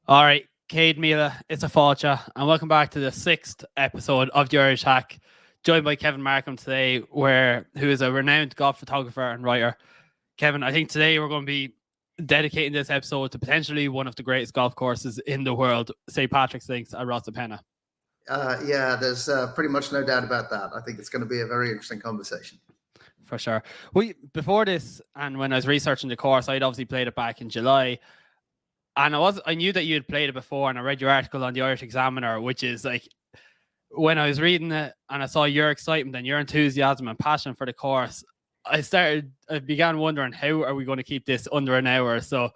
All right, Cade Mila, it's a falcha, and welcome back to the sixth episode of the Irish Hack. Joined by Kevin Markham today, who is a renowned golf photographer and writer. Kevin, I think today we're going to be dedicating this episode to potentially one of the greatest golf courses in the world, St. Patrick's Links at Rosapenna. Yeah, there's pretty much no doubt about that. I think it's going to be a very interesting conversation. For sure. Before this, and when I was researching the course, I'd obviously played it back in July. And I knew that you had played it before, and I read your article on the Irish Examiner, which is like, when I was reading it and I saw your excitement and your enthusiasm and passion for the course, I began wondering, how are we going to keep this under an hour? So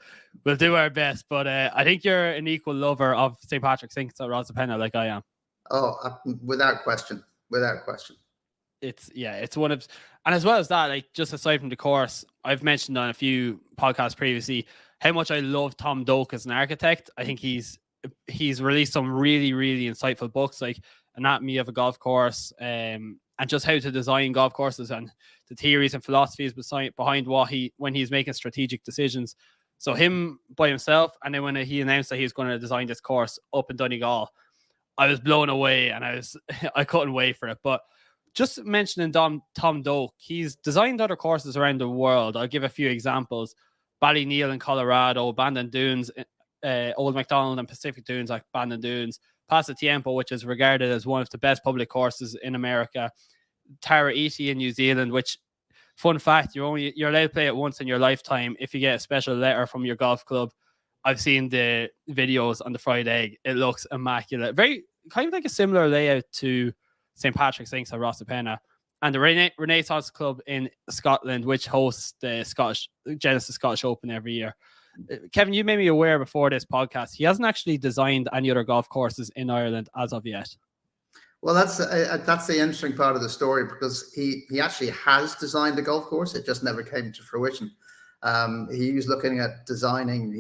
we'll do our best. But I think you're an equal lover of St. Patrick's Links at Rosapenna, like I am. Oh, without question. It's one of, and as well as that, like, just aside from the course, I've mentioned on a few podcasts previously how much I love Tom Doak as an architect. I think he's released some really, really insightful books, like Anatomy of a Golf Course, and just how to design golf courses and the theories and philosophies behind when he's making strategic decisions. So him by himself, and then when he announced that he was going to design this course up in Donegal, I was blown away, and I couldn't wait for it. But just mentioning Tom Doak, he's designed other courses around the world. I'll give a few examples. Ballyneal in Colorado, Bandon Dunes, Old MacDonald and Pacific Dunes like Bandon Dunes, Pasatiempo, which is regarded as one of the best public courses in America, Tara Iti in New Zealand, which, fun fact, you're allowed to play it once in your lifetime if you get a special letter from your golf club. I've seen the videos on the fried egg. It looks immaculate. Very kind of like a similar layout to St. Patrick's Links at Rosapenna. And the Renaissance Club in Scotland, which hosts the Genesis Scottish Open every year. Kevin, you made me aware before this podcast, he hasn't actually designed any other golf courses in Ireland as of yet. Well, that's the interesting part of the story, because he actually has designed a golf course. It just never came to fruition. He was looking at designing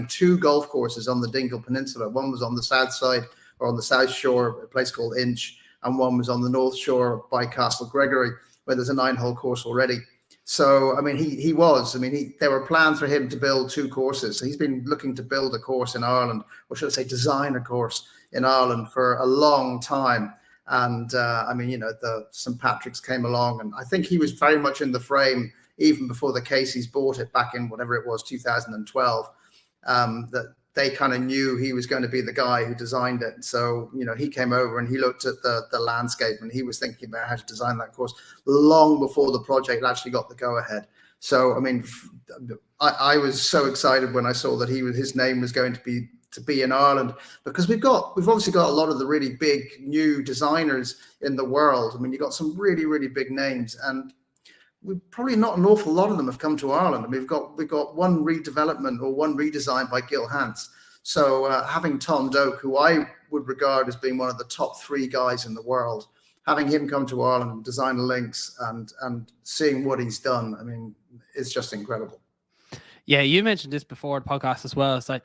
two golf courses on the Dingle Peninsula. One was on the south side, or on the south shore, a place called Inch, and one was on the north shore by Castle Gregory, where there's a 9-hole course already. So, I mean, there were plans for him to build two courses. So he's been looking to build a course in Ireland, or should I say design a course in Ireland, for a long time. And the St. Patrick's came along, and I think he was very much in the frame even before the Caseys bought it back in whatever it was, 2012, that they kind of knew he was going to be the guy who designed it. So, he came over and he looked at the landscape, and he was thinking about how to design that course long before the project actually got the go-ahead. So, I mean, I was so excited when I saw that his name was going to be in Ireland, because we've obviously got a lot of the really big new designers in the world. I mean, you've got some really, really big names, and we've probably not an awful lot of them have come to Ireland. And we've got one redevelopment or one redesign by Gil Hans. So having Tom Doak, who I would regard as being one of the top 3 guys in the world, having him come to Ireland and design links and seeing what he's done, I mean, it's just incredible. Yeah, you mentioned this before the podcast as well. It's like,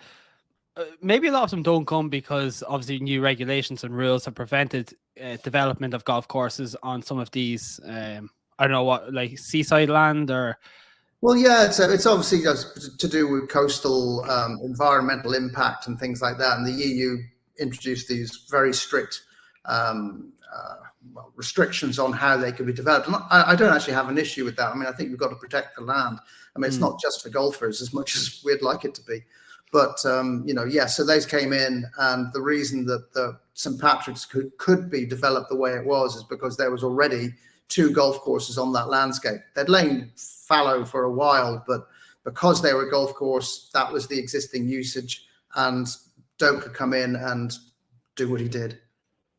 maybe a lot of them don't come because obviously new regulations and rules have prevented development of golf courses on some of these, I don't know what, like seaside land or... Well, yeah, it's obviously just to do with coastal environmental impact and things like that. And the EU introduced these very strict restrictions on how they can be developed. And I don't actually have an issue with that. I mean, I think we've got to protect the land. I mean, it's not just for golfers as much as we'd like it to be. But, so those came in. And the reason that the St. Patrick's could be developed the way it was is because there was already 2 golf courses on that landscape. They'd lain fallow for a while, but because they were a golf course, that was the existing usage, and Doak could come in and do what he did.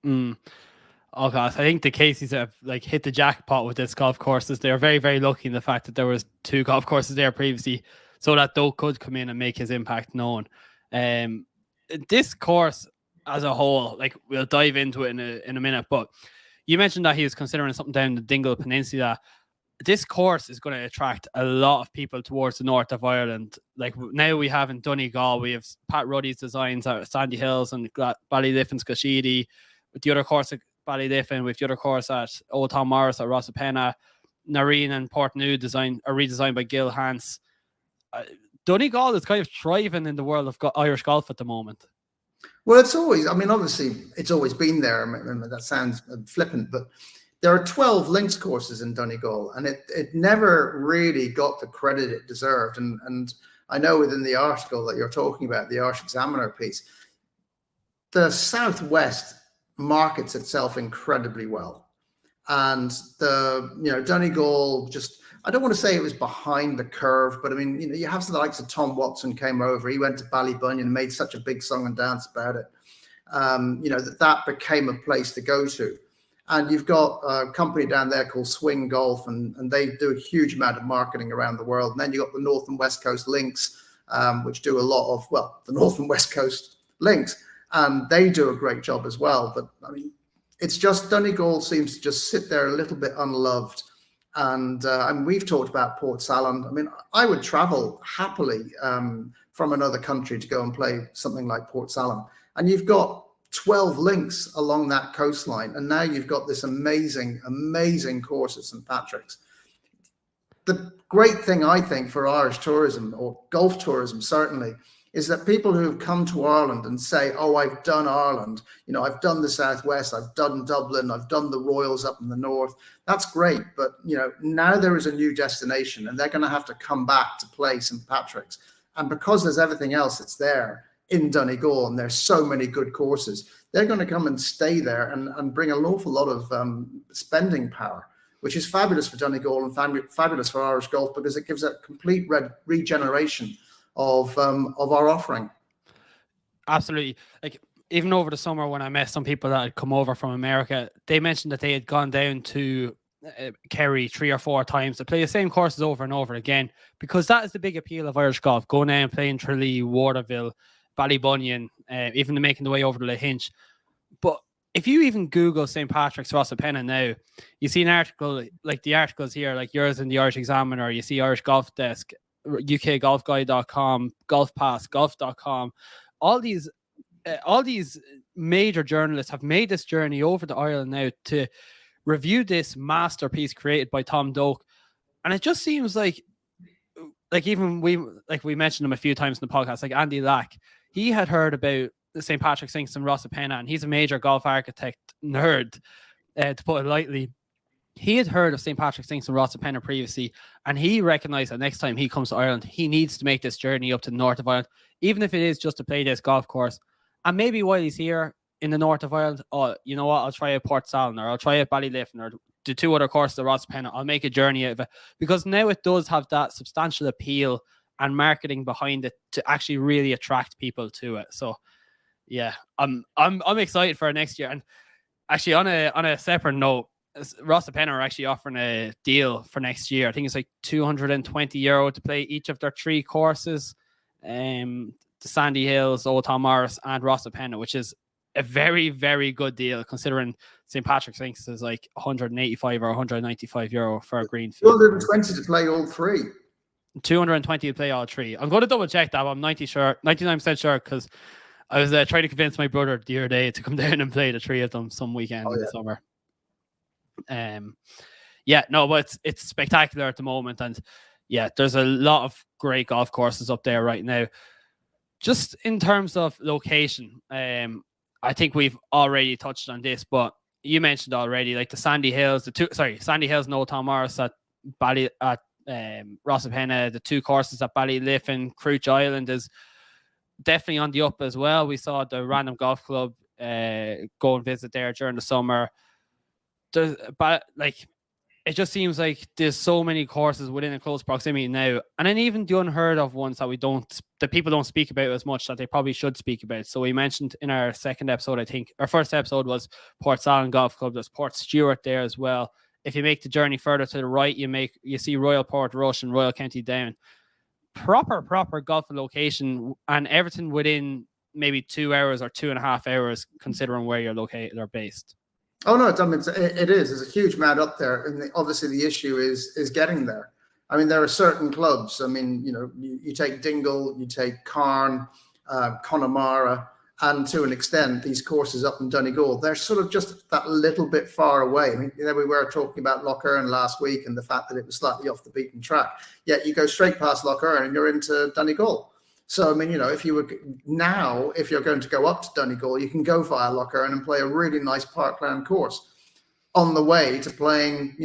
Oh gosh, I think the Caseys have like hit the jackpot with this golf courses. They are very, very lucky in the fact that there was 2 golf courses there previously, so that Doak could come in and make his impact known. This course as a whole, like, we'll dive into it in a minute, but you mentioned that he was considering something down the Dingle Peninsula. This course is going to attract a lot of people towards the north of Ireland. Like, now we have in Donegal, we have Pat Ruddy's designs at Sandy Hills and Ballyliff and Skashidi, with the other course at Ballyliff, with the other course at Old Tom Morris at Rosapenna. Nareen and Portnew redesigned by Gil Hans. Donegal is kind of thriving in the world of Irish golf at the moment. Well, it's always, I mean, obviously, it's always been there. I mean, that sounds flippant, but there are 12 links courses in Donegal, and it never really got the credit it deserved. And I know within the article that you're talking about, the Irish Examiner piece, the Southwest markets itself incredibly well. And Donegal just, I don't want to say it was behind the curve, but I mean, you have the likes of Tom Watson came over. He went to Ballybunion and made such a big song and dance about it. That became a place to go to. And you've got a company down there called Swing Golf, and they do a huge amount of marketing around the world. And then you've got the North and West Coast Links, which do a lot of, the North and West Coast Links, and they do a great job as well. But I mean, it's just Donegal seems to just sit there a little bit unloved. And we've talked about Port Saland. I mean, I would travel happily from another country to go and play something like Port Saland. And you've got 12 links along that coastline. And now you've got this amazing, amazing course at St. Patrick's. The great thing, I think, for Irish tourism, or golf tourism certainly, is that people who have come to Ireland and say, oh, I've done Ireland, I've done the Southwest, I've done Dublin, I've done the Royals up in the north. That's great. But, now there is a new destination and they're going to have to come back to play St. Patrick's. And because there's everything else that's there in Donegal, and there's so many good courses, they're going to come and stay there and bring an awful lot of spending power, which is fabulous for Donegal and fabulous for Irish golf, because it gives a complete regeneration of our offering. Absolutely. Like, even over the summer when I met some people that had come over from America, they mentioned that they had gone down to Kerry 3 or 4 times to play the same courses over and over again, because that is the big appeal of Irish golf, going down and playing Tralee, Waterville, Ballybunion, even making the way over to Lahinch. But if you even Google St. Patrick's Rosapenna now, you see an article like the articles here, like yours in the Irish Examiner, you see Irish Golf Desk, ukgolfguide.com, Golf Pass, golf.com. All these major journalists have made this journey over to Ireland now to review this masterpiece created by Tom Doak. And it just seems like even we mentioned him a few times in the podcast, like Andy Lack, he had heard about the St. Patrick's Links in Rosapenna, and he's a major golf architect nerd, to put it lightly. He had heard of St. Patrick's Links in Rosapenna previously, and he recognized that next time he comes to Ireland, he needs to make this journey up to the north of Ireland, even if it is just to play this golf course. And maybe while he's here in the north of Ireland, oh, you know what, I'll try at Port Saland, or I'll try at Ballyliffin, or the 2 other courses of Rosapenna. I'll make a journey out of it, because now it does have that substantial appeal and marketing behind it to actually really attract people to it. So yeah, I'm excited for next year. And actually, on a separate note, Rosapenna are actually offering a deal for next year. I think it's like €220 to play each of their 3 courses, the Sandy Hills, Old Tom Morris, and Rosapenna, which is a very, very good deal considering St. Patrick's Links is like €185 or €195 for a green fee. 220 to play all 3. 220 to play all 3. I'm going to double check that, but I'm 99% sure, because I was trying to convince my brother the other day to come down and play the 3 of them some weekend in the summer. But it's spectacular at the moment, and yeah, there's a lot of great golf courses up there right now. Just in terms of location, I think we've already touched on this, but you mentioned already, like the Sandy Hills, Sandy Hills and Old Tom Morris at Rosapenna, the 2 courses at Ballyliffin, Crouch Island is definitely on the up as well. We saw the Random Golf Club go and visit there during the summer. It just seems like there's so many courses within a close proximity now, and then even the unheard of ones that people don't speak about as much that they probably should speak about. So we mentioned in our second episode, I think our first episode was Port Saland Golf Club. There's Port Stewart there as well. If you make the journey further to the right, you see Royal Port Rush and Royal County Down. Proper golf location, and everything within maybe 2 hours or 2.5 hours, considering where you're located or based. Oh no, I mean, it is. There's a huge amount up there, and obviously the issue is getting there. I mean, there are certain clubs. I mean, you take Dingle, you take Carn, Connemara, and to an extent, these courses up in Donegal, they're sort of just that little bit far away. I mean, we were talking about Lough Erne last week and the fact that it was slightly off the beaten track. Yet you go straight past Lough Erne and you're into Donegal. So, I mean, if you're going to go up to Donegal, you can go via Lough Erne and play a really nice parkland course on the way to playing,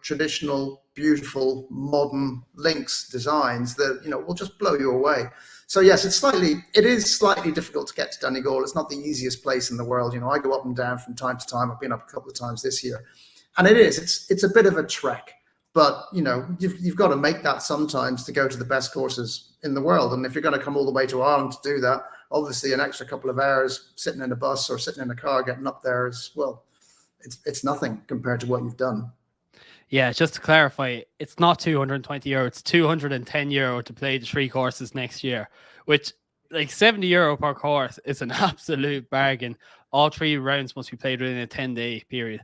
traditional, beautiful, modern links designs that, will just blow you away. So yes, it is slightly difficult to get to Donegal. It's not the easiest place in the world. I go up and down from time to time. I've been up a couple of times this year, and it's a bit of a trek. But you've got to make that sometimes to go to the best courses in the world. And if you're going to come all the way to Ireland to do that, obviously an extra couple of hours sitting in a bus or sitting in a car getting up there is, well, it's nothing compared to what you've done. Yeah, just to clarify, it's not €220, it's €210 to play the 3 courses next year, which like €70 per course is an absolute bargain. All 3 rounds must be played within a 10-day period.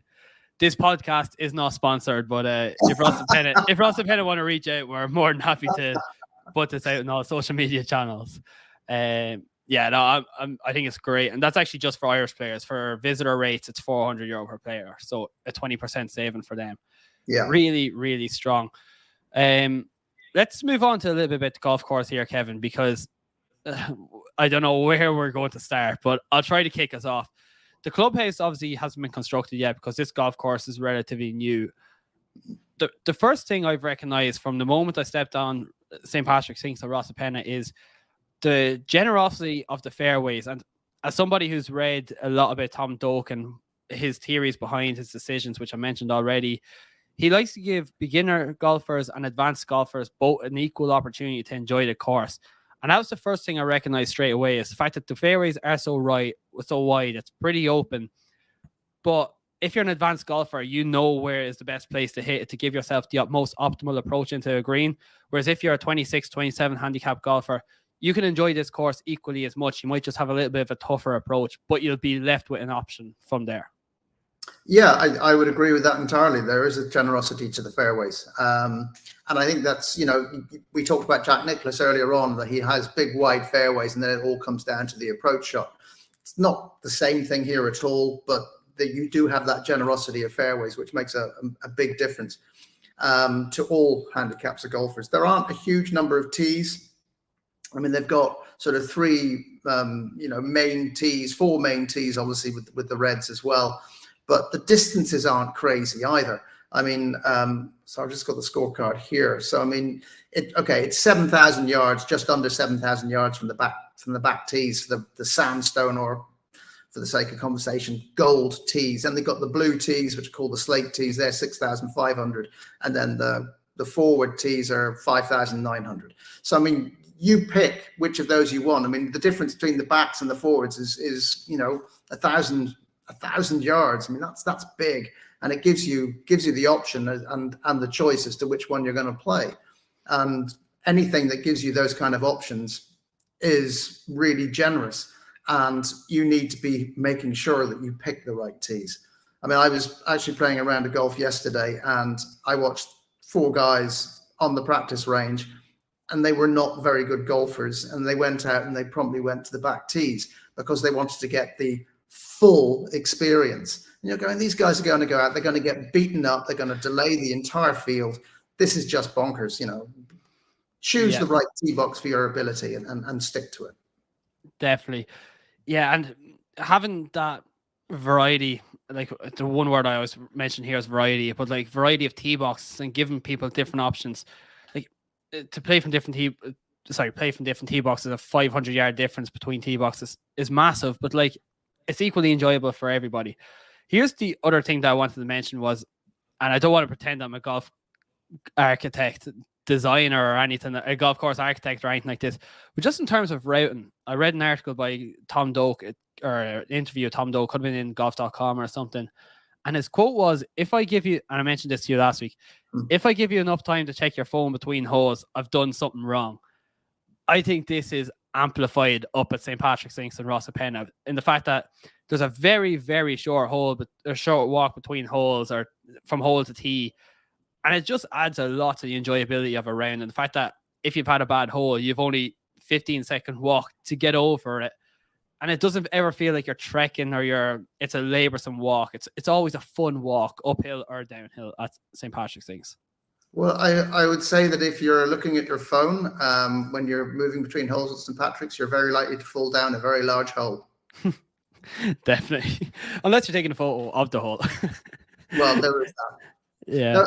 This podcast is not sponsored, but if Rosapenna want to reach out, we're more than happy to put this out on all social media channels. I think it's great, and that's actually just for Irish players. For visitor rates, it's €400 per player, so a 20% saving for them. Yeah, really, really strong. Let's move on to a little bit about the golf course here, Kevin, because I don't know where we're going to start, but I'll try to kick us off. The clubhouse obviously hasn't been constructed yet because this golf course is relatively new. The first thing I've recognized from the moment I stepped on St. Patrick's Links at Rosapenna is the generosity of the fairways. And as somebody who's read a lot about Tom Doak and his theories behind his decisions, which I mentioned already, he likes to give beginner golfers and advanced golfers both an equal opportunity to enjoy the course. And that was the first thing I recognized straight away, is the fact that the fairways are so wide, it's pretty open. But if you're an advanced golfer, you know where is the best place to hit it to give yourself the most optimal approach into a green. Whereas if you're a 26, 27 handicap golfer, you can enjoy this course equally as much. You might just have a little bit of a tougher approach, but you'll be left with an option from there. Yeah, I would agree with that entirely. There is a generosity to the fairways. And I think that's, we talked about Jack Nicklaus earlier on, that he has big, wide fairways, and then it all comes down to the approach shot. It's not the same thing here at all, but that you do have that generosity of fairways, which makes a big difference to all handicaps of golfers. There aren't a huge number of tees. I mean, they've got sort of 3, main tees, 4 main tees, obviously with the reds as well. But the distances aren't crazy either. I mean, so I've just got the scorecard here. So I mean, it's 7,000 yards, just under 7,000 yards from the back tees, the sandstone, or for the sake of conversation, gold tees. And they've got the blue tees, which are called the slate tees. They're 6,500, and then the forward tees are 5,900. So I mean, you pick which of those you want. I mean, the difference between the backs and the forwards is 1,000 yards. I mean, that's big, and it gives you the option and the choice as to which one you're going to play. And anything that gives you those kind of options is really generous, and you need to be making sure that you pick the right tees. I mean, I was actually playing a round of golf yesterday, and I watched 4 guys on the practice range, and they were not very good golfers, and they went out and they promptly went to the back tees because they wanted to get the full experience. And you're going, these guys are going to go out, they're going to get beaten up, they're going to delay the entire field. This is just bonkers. Choose the right tee box for your ability and stick to it. Definitely. Yeah, and having that variety, like the one word I always mention here is variety, but like variety of tee boxes and giving people different options. Like to play from different tee boxes, a 500-yard difference between tee boxes is massive, but like it's equally enjoyable for everybody. Here's the other thing that I wanted to mention was, and I don't want to pretend I'm a golf architect, designer, or anything, a golf course architect or anything like this, but just in terms of routing, I read an article by Tom Doak, or an interview of Tom Doak, could have been in golf.com or something, and his quote was, if I give you, and I mentioned this to you last week, if I give you enough time to check your phone between holes, I've done something wrong. I think this is amplified up at St. Patrick's Links and Rosapenna in the fact that there's a very, very short short walk between holes, or from hole to tee, and it just adds a lot to the enjoyability of a round. And the fact that if you've had a bad hole, you've only 15-second walk to get over it, and it doesn't ever feel like you're trekking or it's a laborsome walk. It's always a fun walk, uphill or downhill at St. Patrick's Things. Well, I would say that if you're looking at your phone when you're moving between holes at St. Patrick's, you're very likely to fall down a very large hole. Definitely, unless you're taking a photo of the hole. Well, there is that. Yeah. Now,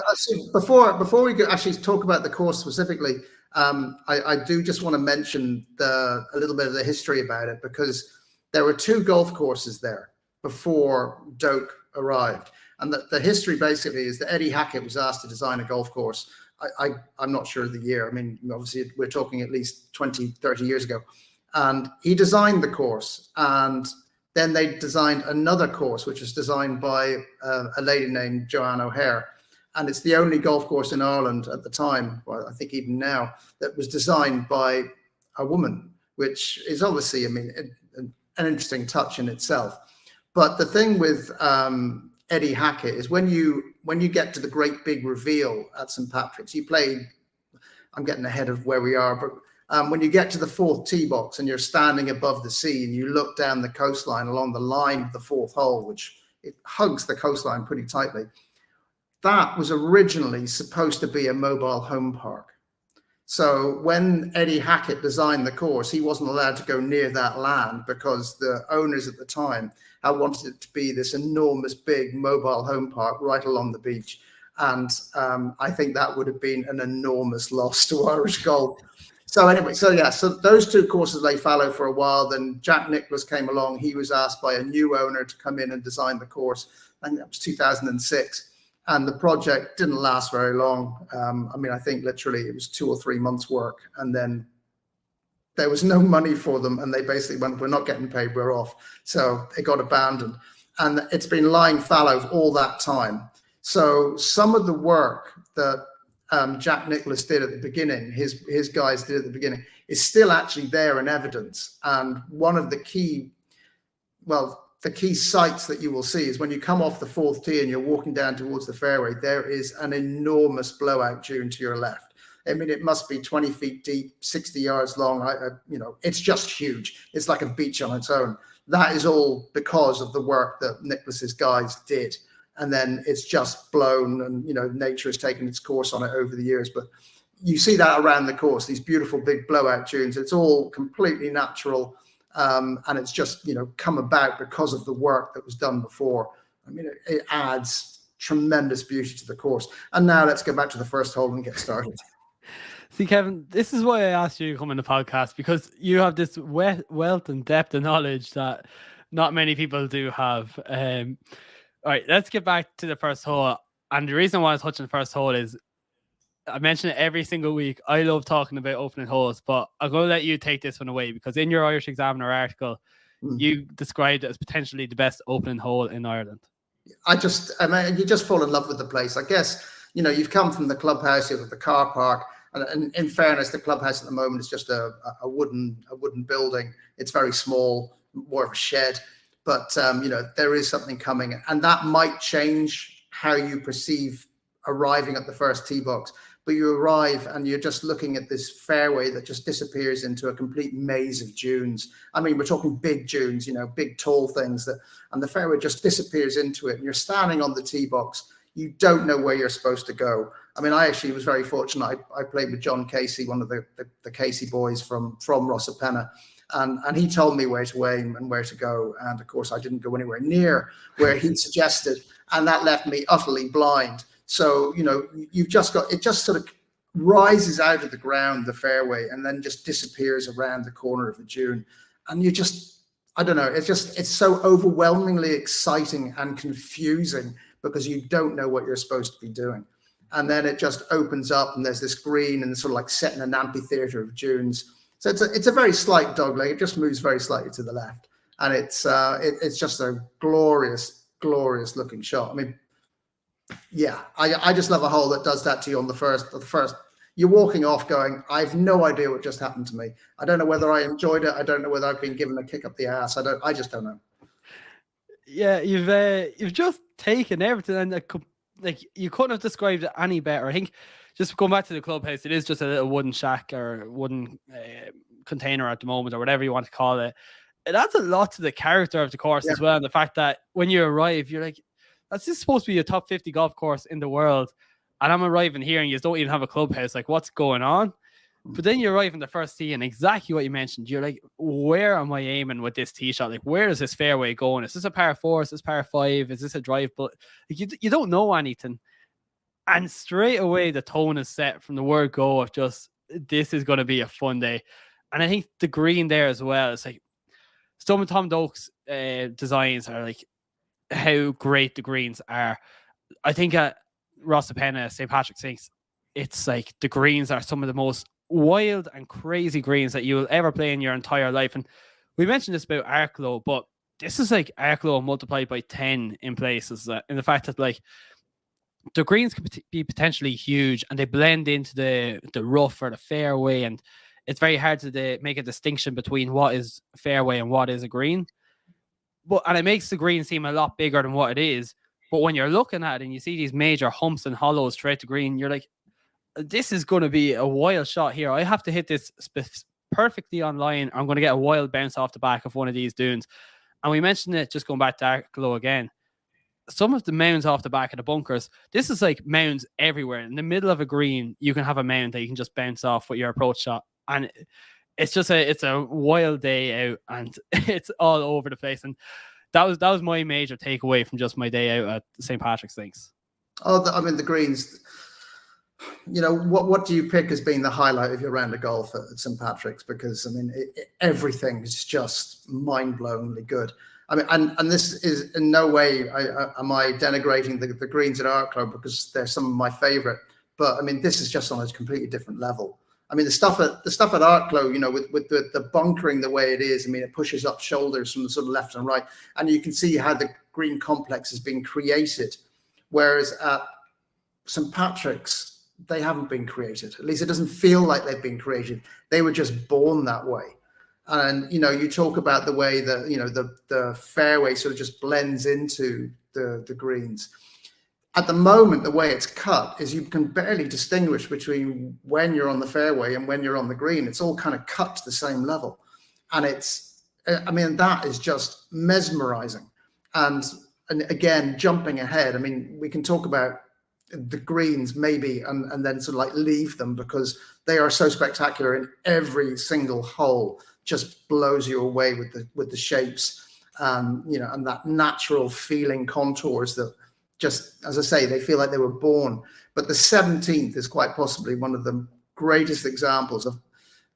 before we actually talk about the course specifically, I do just want to mention a little bit of the history about it, because there were 2 golf courses there before Doak arrived. And the history basically is that Eddie Hackett was asked to design a golf course. I'm not sure of the year. I mean, obviously, we're talking at least 20, 30 years ago. And he designed the course. And then they designed another course, which was designed by a lady named Joanne O'Hare. And it's the only golf course in Ireland at the time, well, I think even now, that was designed by a woman, which is obviously, I mean, an interesting touch in itself. But the thing with Eddie Hackett is when you get to the great big reveal at St. Patrick's, you play, I'm getting ahead of where we are, but when you get to the 4th tee box and you're standing above the sea and you look down the coastline along the line of the 4th hole, which it hugs the coastline pretty tightly, that was originally supposed to be a mobile home park. So when Eddie Hackett designed the course, he wasn't allowed to go near that land because the owners at the time had wanted it to be this enormous, big mobile home park right along the beach. And I think that would have been an enormous loss to Irish golf. So anyway, so those 2 courses lay fallow for a while. Then Jack Nicklaus came along. He was asked by a new owner to come in and design the course. I think that was 2006. And the project didn't last very long. I mean, I think literally it was 2 or 3 months work. And then there was no money for them. And they basically went, we're not getting paid, we're off. So it got abandoned. And it's been lying fallow all that time. So some of the work that Jack Nicklaus did at the beginning, his guys did at the beginning, is still actually there in evidence. And one of the key sights that you will see is when you come off the 4th tee and you're walking down towards the fairway, there is an enormous blowout dune to your left. I mean, it must be 20 feet deep, 60 yards long. It's just huge. It's like a beach on its own. That is all because of the work that Nicklaus's guys did. And then it's just blown, and, nature has taken its course on it over the years. But you see that around the course, these beautiful big blowout dunes. It's all completely natural. And it's just, come about because of the work that was done before. I mean, it adds tremendous beauty to the course. And now let's go back to the first hole and get started. See, Kevin, this is why I asked you to come on the podcast, because you have this wealth and depth of knowledge that not many people do have. All right, let's get back to the first hole. And the reason why I was touching the first hole is I mention it every single week. I love talking about opening holes, but I'm going to let you take this one away, because in your Irish Examiner article, you described it as potentially the best opening hole in Ireland. You just fall in love with the place. I guess, you've come from the clubhouse, you've got the car park, and in fairness, the clubhouse at the moment is just a wooden building. It's very small, more of a shed, but there is something coming, and that might change how you perceive arriving at the first tee box. But you arrive and you're just looking at this fairway that just disappears into a complete maze of dunes. I mean, we're talking big dunes, big tall things and the fairway just disappears into it. And you're standing on the tee box. You don't know where you're supposed to go. I mean, I actually was very fortunate. I played with John Casey, one of the Casey boys from Rosapenna. And he told me where to aim and where to go. And of course, I didn't go anywhere near where he suggested. And that left me utterly blind. So, you've just got, it just sort of rises out of the ground, the fairway, and then just disappears around the corner of the dune. And you just, I don't know, it's so overwhelmingly exciting and confusing because you don't know what you're supposed to be doing. And then it just opens up and there's this green and sort of like set in an amphitheater of dunes. So it's a very slight dogleg. It just moves very slightly to the left. And it's just a glorious, glorious looking shot. I mean, yeah, I just love a hole that does that to you on the first. You're walking off going, I have no idea what just happened to me. I don't know whether I enjoyed it. I don't know whether I've been given a kick up the ass. I just don't know. Yeah, you've just taken everything, and like you couldn't have described it any better. I think just going back to the clubhouse, it is just a little wooden shack or wooden container at the moment, or whatever you want to call it. it adds a lot to the character of the course as well. And the fact that when you arrive, you're like, this is supposed to be a top 50 golf course in the world. And I'm arriving here and you don't even have a clubhouse. Like, what's going on? But then you arrive in the first tee and exactly what you mentioned. You're like, where am I aiming with this tee shot? Like, where is this fairway going? Is this a par 4? Is this par 5? Is this a drive? But like, you don't know anything. And straight away, the tone is set from the word go of just, this is going to be a fun day. And I think the green there as well, it's like, some of Tom Doak's designs are like how great the greens are. I think at Rosapenna, St. Patrick's Sinks, it's like the greens are some of the most wild and crazy greens that you will ever play in your entire life. And we mentioned this about Arklow, but this is like Arklow multiplied by 10 in places. In the fact that like the greens could be potentially huge and they blend into the rough or the fairway, and it's very hard to make a distinction between what is fairway and what is a green. And it makes the green seem a lot bigger than what it is. But when you're looking at it and you see these major humps and hollows throughout the green, you're like, this is going to be a wild shot here. I have to hit this perfectly on line. I'm going to get a wild bounce off the back of one of these dunes. And we mentioned it, just going back to Arklow again, some of the mounds off the back of the bunkers, this is like mounds everywhere. In the middle of a green, you can have a mound that you can just bounce off with your approach shot. And it's just it's a wild day out and it's all over the place. And that was my major takeaway from just my day out at St. Patrick's Sinks. I mean, the greens, you know, what do you pick as being the highlight of your round of golf at St. Patrick's? Because, I mean, everything is just mind-blowingly good. I mean, and this is in no way am I denigrating the greens at Arklow, because they're some of my favorite. But, I mean, this is just on a completely different level. I mean, the stuff at Arklow, you know, with the bunkering the way it is, I mean, it pushes up shoulders from the sort of left and right, and you can see how the green complex has been created. Whereas at St. Patrick's, they haven't been created. At least it doesn't feel like they've been created. They were just born that way. And, you know, you talk about the way that, you know, the fairway sort of just blends into the greens. At the moment, the way it's cut is you can barely distinguish between when you're on the fairway and when you're on the green. It's all kind of cut to the same level. And I mean, that is just mesmerizing. And again, jumping ahead, I mean, we can talk about the greens maybe and then sort of like leave them, because they are so spectacular in every single hole. Just blows you away with the shapes, you know, and that natural feeling contours that, just as I say, they feel like they were born. But the 17th is quite possibly one of the greatest examples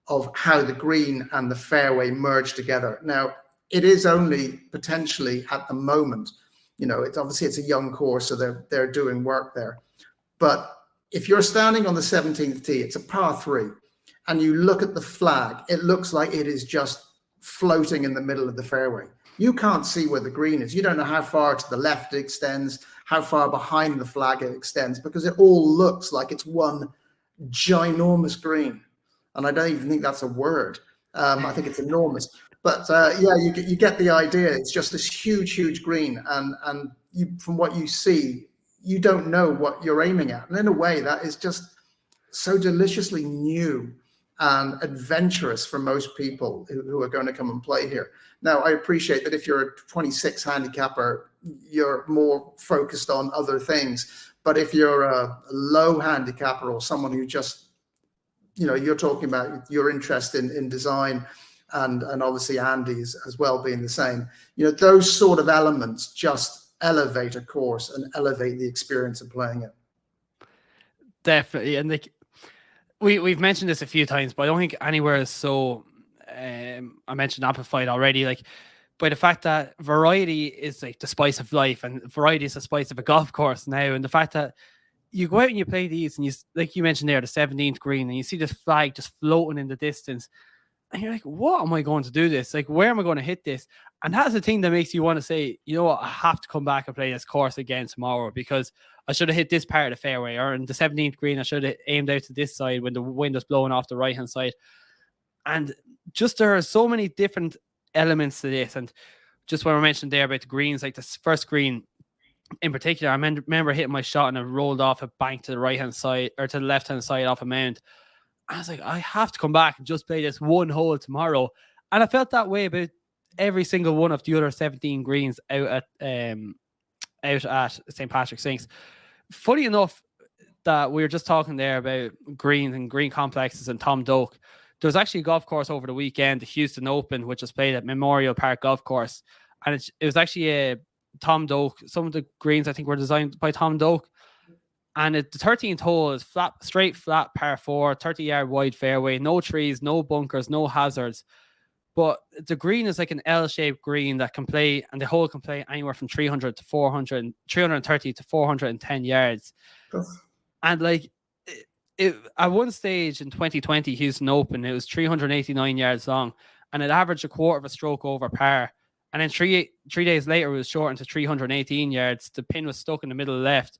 of how the green and the fairway merge together. Now, it is only potentially at the moment, you know, it's a young course, so they're doing work there. But if you're standing on the 17th tee, it's a par 3, and you look at the flag, it looks like it is just floating in the middle of the fairway. You can't see where the green is. You don't know how far to the left it extends, how far behind the flag it extends, because it all looks like it's one ginormous green. And I don't even think that's a word. I think it's enormous. But yeah, you get the idea. It's just this huge, huge green. And you, from what you see, you don't know what you're aiming at. And in a way, that is just so deliciously new and adventurous for most people who are going to come and play here. Now, I appreciate that if you're a 26 handicapper, you're more focused on other things. But if you're a low handicapper or someone who just, you know, you're talking about your interest in design, and obviously Andy's as well being the same, you know, those sort of elements just elevate a course and elevate the experience of playing it. Definitely. And like, we've mentioned this a few times, but I don't think anywhere is so, I mentioned amplified already, like by the fact that variety is like the spice of life, and variety is the spice of a golf course now. And the fact that you go out and you play these, and you, like you mentioned there, the 17th green, and you see this flag just floating in the distance, and you're like, what am I going to do this? Like, where am I going to hit this? And that's the thing that makes you want to say, you know what, I have to come back and play this course again tomorrow, because I should have hit this part of the fairway, or in the 17th green, I should have aimed out to this side when the wind was blowing off the right-hand side. And just there are so many different elements to this. And just when I mentioned there about the greens, like this first green in particular, I remember hitting my shot and it rolled off a bank to the right-hand side, or to the left-hand side off a mound. I was like, I have to come back and just play this one hole tomorrow. And I felt that way about every single one of the other 17 greens out at St. Patrick's Sinks. Funny enough, that we were just talking there about greens and green complexes and Tom Doak. There was actually a golf course over the weekend, the Houston Open, which was played at Memorial Park Golf Course. And it was actually a Tom Doak. Some of the greens, I think, were designed by Tom Doak. And the 13th hole is straight flat par 4, 30-yard wide fairway, no trees, no bunkers, no hazards. But the green is like an L-shaped green that can play, and the hole can play anywhere from 300 to 400, 330 to 410 yards. And like at one stage in 2020 Houston Open, it was 389 yards long, and it averaged a quarter of a stroke over par. And then three days later, it was shortened to 318 yards. The pin was stuck in the middle left,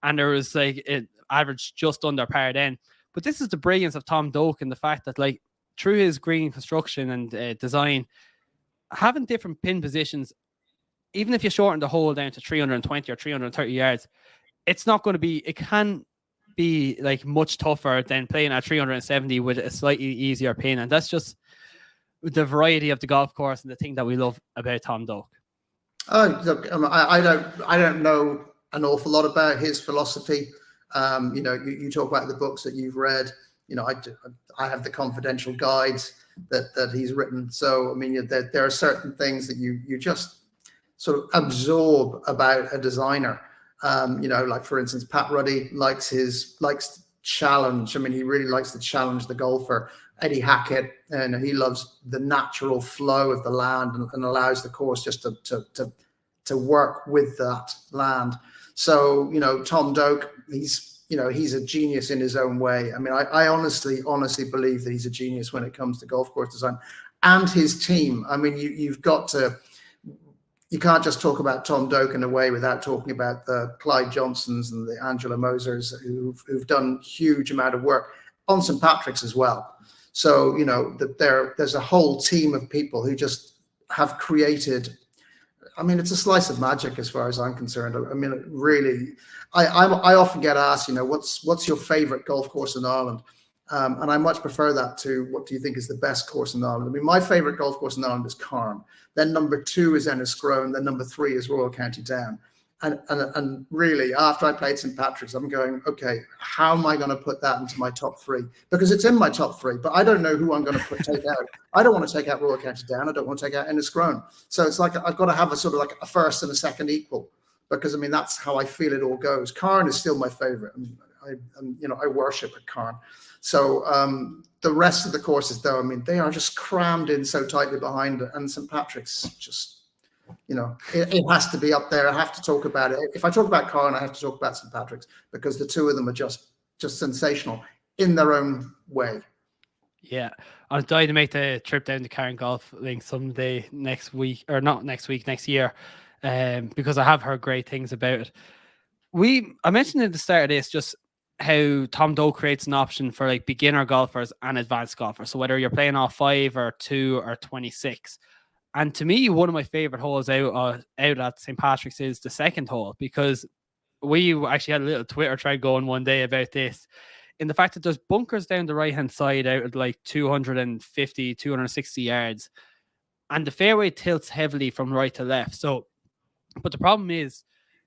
and there was like it averaged just under par then. But this is the brilliance of Tom Doak and the fact that, like, through his green construction and design, having different pin positions, even if you shorten the hole down to 320 or 330 yards, it's not going to be, it can be like much tougher than playing at 370 with a slightly easier pin. And that's just the variety of the golf course and the thing that we love about Tom Doak. Oh, look, I don't know an awful lot about his philosophy. You know, you talk about the books that you've read. You know, I have the confidential guides that he's written. So, I mean, there are certain things that you just sort of absorb about a designer. You know, like, for instance, Pat Ruddy likes challenge. I mean, he really likes to challenge the golfer. Eddie Hackett, and he loves the natural flow of the land and allows the course just to work with that land. So, you know, Tom Doak, he's a genius in his own way. I mean, I honestly believe that he's a genius when it comes to golf course design, and his team. I mean, you can't just talk about Tom Doak in a way without talking about the Clyde Johnsons and the Angela Mosers who've done huge amount of work on St. Patrick's as well. So, you know, there's a whole team of people who just have created. I mean, it's a slice of magic as far as I'm concerned. I mean, really, I often get asked, you know, what's your favorite golf course in Ireland? And I much prefer that to what do you think is the best course in Ireland? I mean, my favorite golf course in Ireland is Carn. Then number 2 is Enniscrone. Then number 3 is Royal County Down. And really, after I played St. Patrick's, I'm going, okay, how am I going to put that into my top 3? Because it's in my top 3, but I don't know who I'm going to take out. I don't want to take out Royal County Down. I don't want to take out Enniscrone. So it's like I've got to have a sort of like a first and a second equal, because I mean that's how I feel it all goes. Carn is still my favorite. I worship at Carn. So the rest of the courses, though, I mean, they are just crammed in so tightly behind it, and St. Patrick's just. You know, it has to be up there. I have to talk about it. If I talk about Carn, I have to talk about St. Patrick's, because the two of them are just sensational in their own way. Yeah, I'll die to make the trip down to Carn Golf Link someday next week, or not next week, next year, because I have heard great things about it. I mentioned at the start of this just how Tom Doak creates an option for like beginner golfers and advanced golfers. So whether you're playing off 5 or 2 or 26. And to me, one of my favorite holes out at St. Patrick's is the second hole, because we actually had a little Twitter thread going one day about this, in the fact that there's bunkers down the right-hand side out at like 250, 260 yards, and the fairway tilts heavily from right to left. So, but the problem is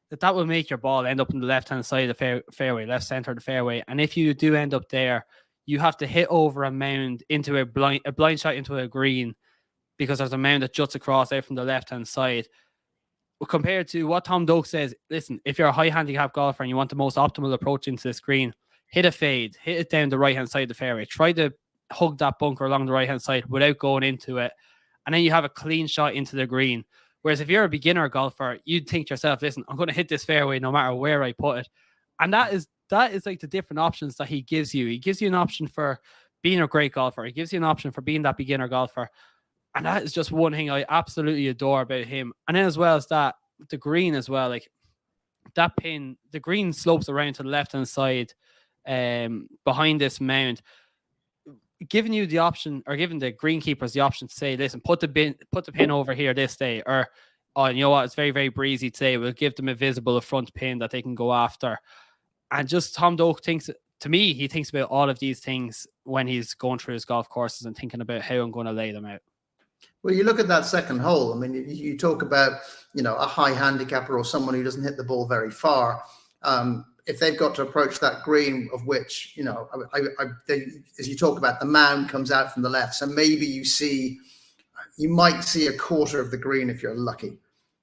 that will make your ball end up on the left-hand side of the fairway, left center of the fairway. And if you do end up there, you have to hit over a mound into a blind shot into a green, because there's a mound that juts across out from the left-hand side. Compared to what Tom Doak says, listen, if you're a high handicap golfer and you want the most optimal approach into this green, hit a fade, hit it down the right-hand side of the fairway, try to hug that bunker along the right-hand side without going into it, and then you have a clean shot into the green. Whereas if you're a beginner golfer, you'd think to yourself, listen, I'm going to hit this fairway no matter where I put it. And that is like the different options that he gives you. He gives you an option for being a great golfer. He gives you an option for being that beginner golfer. And that is just one thing I absolutely adore about him. And then as well as that, the green as well, like that pin, the green slopes around to the left-hand side behind this mound, giving you the option, or giving the greenkeepers the option to say, listen, put the pin over here this day, or, oh, you know what, it's very, very breezy today. We'll give them a visible front pin that they can go after. And just Tom Doak thinks, to me, he thinks about all of these things when he's going through his golf courses and thinking about how I'm going to lay them out. Well, you look at that second hole. I mean, you talk about, a high handicapper or someone who doesn't hit the ball very far. If they've got to approach that green, of which, as you talk about, the mound comes out from the left. So maybe you might see a quarter of the green if you're lucky.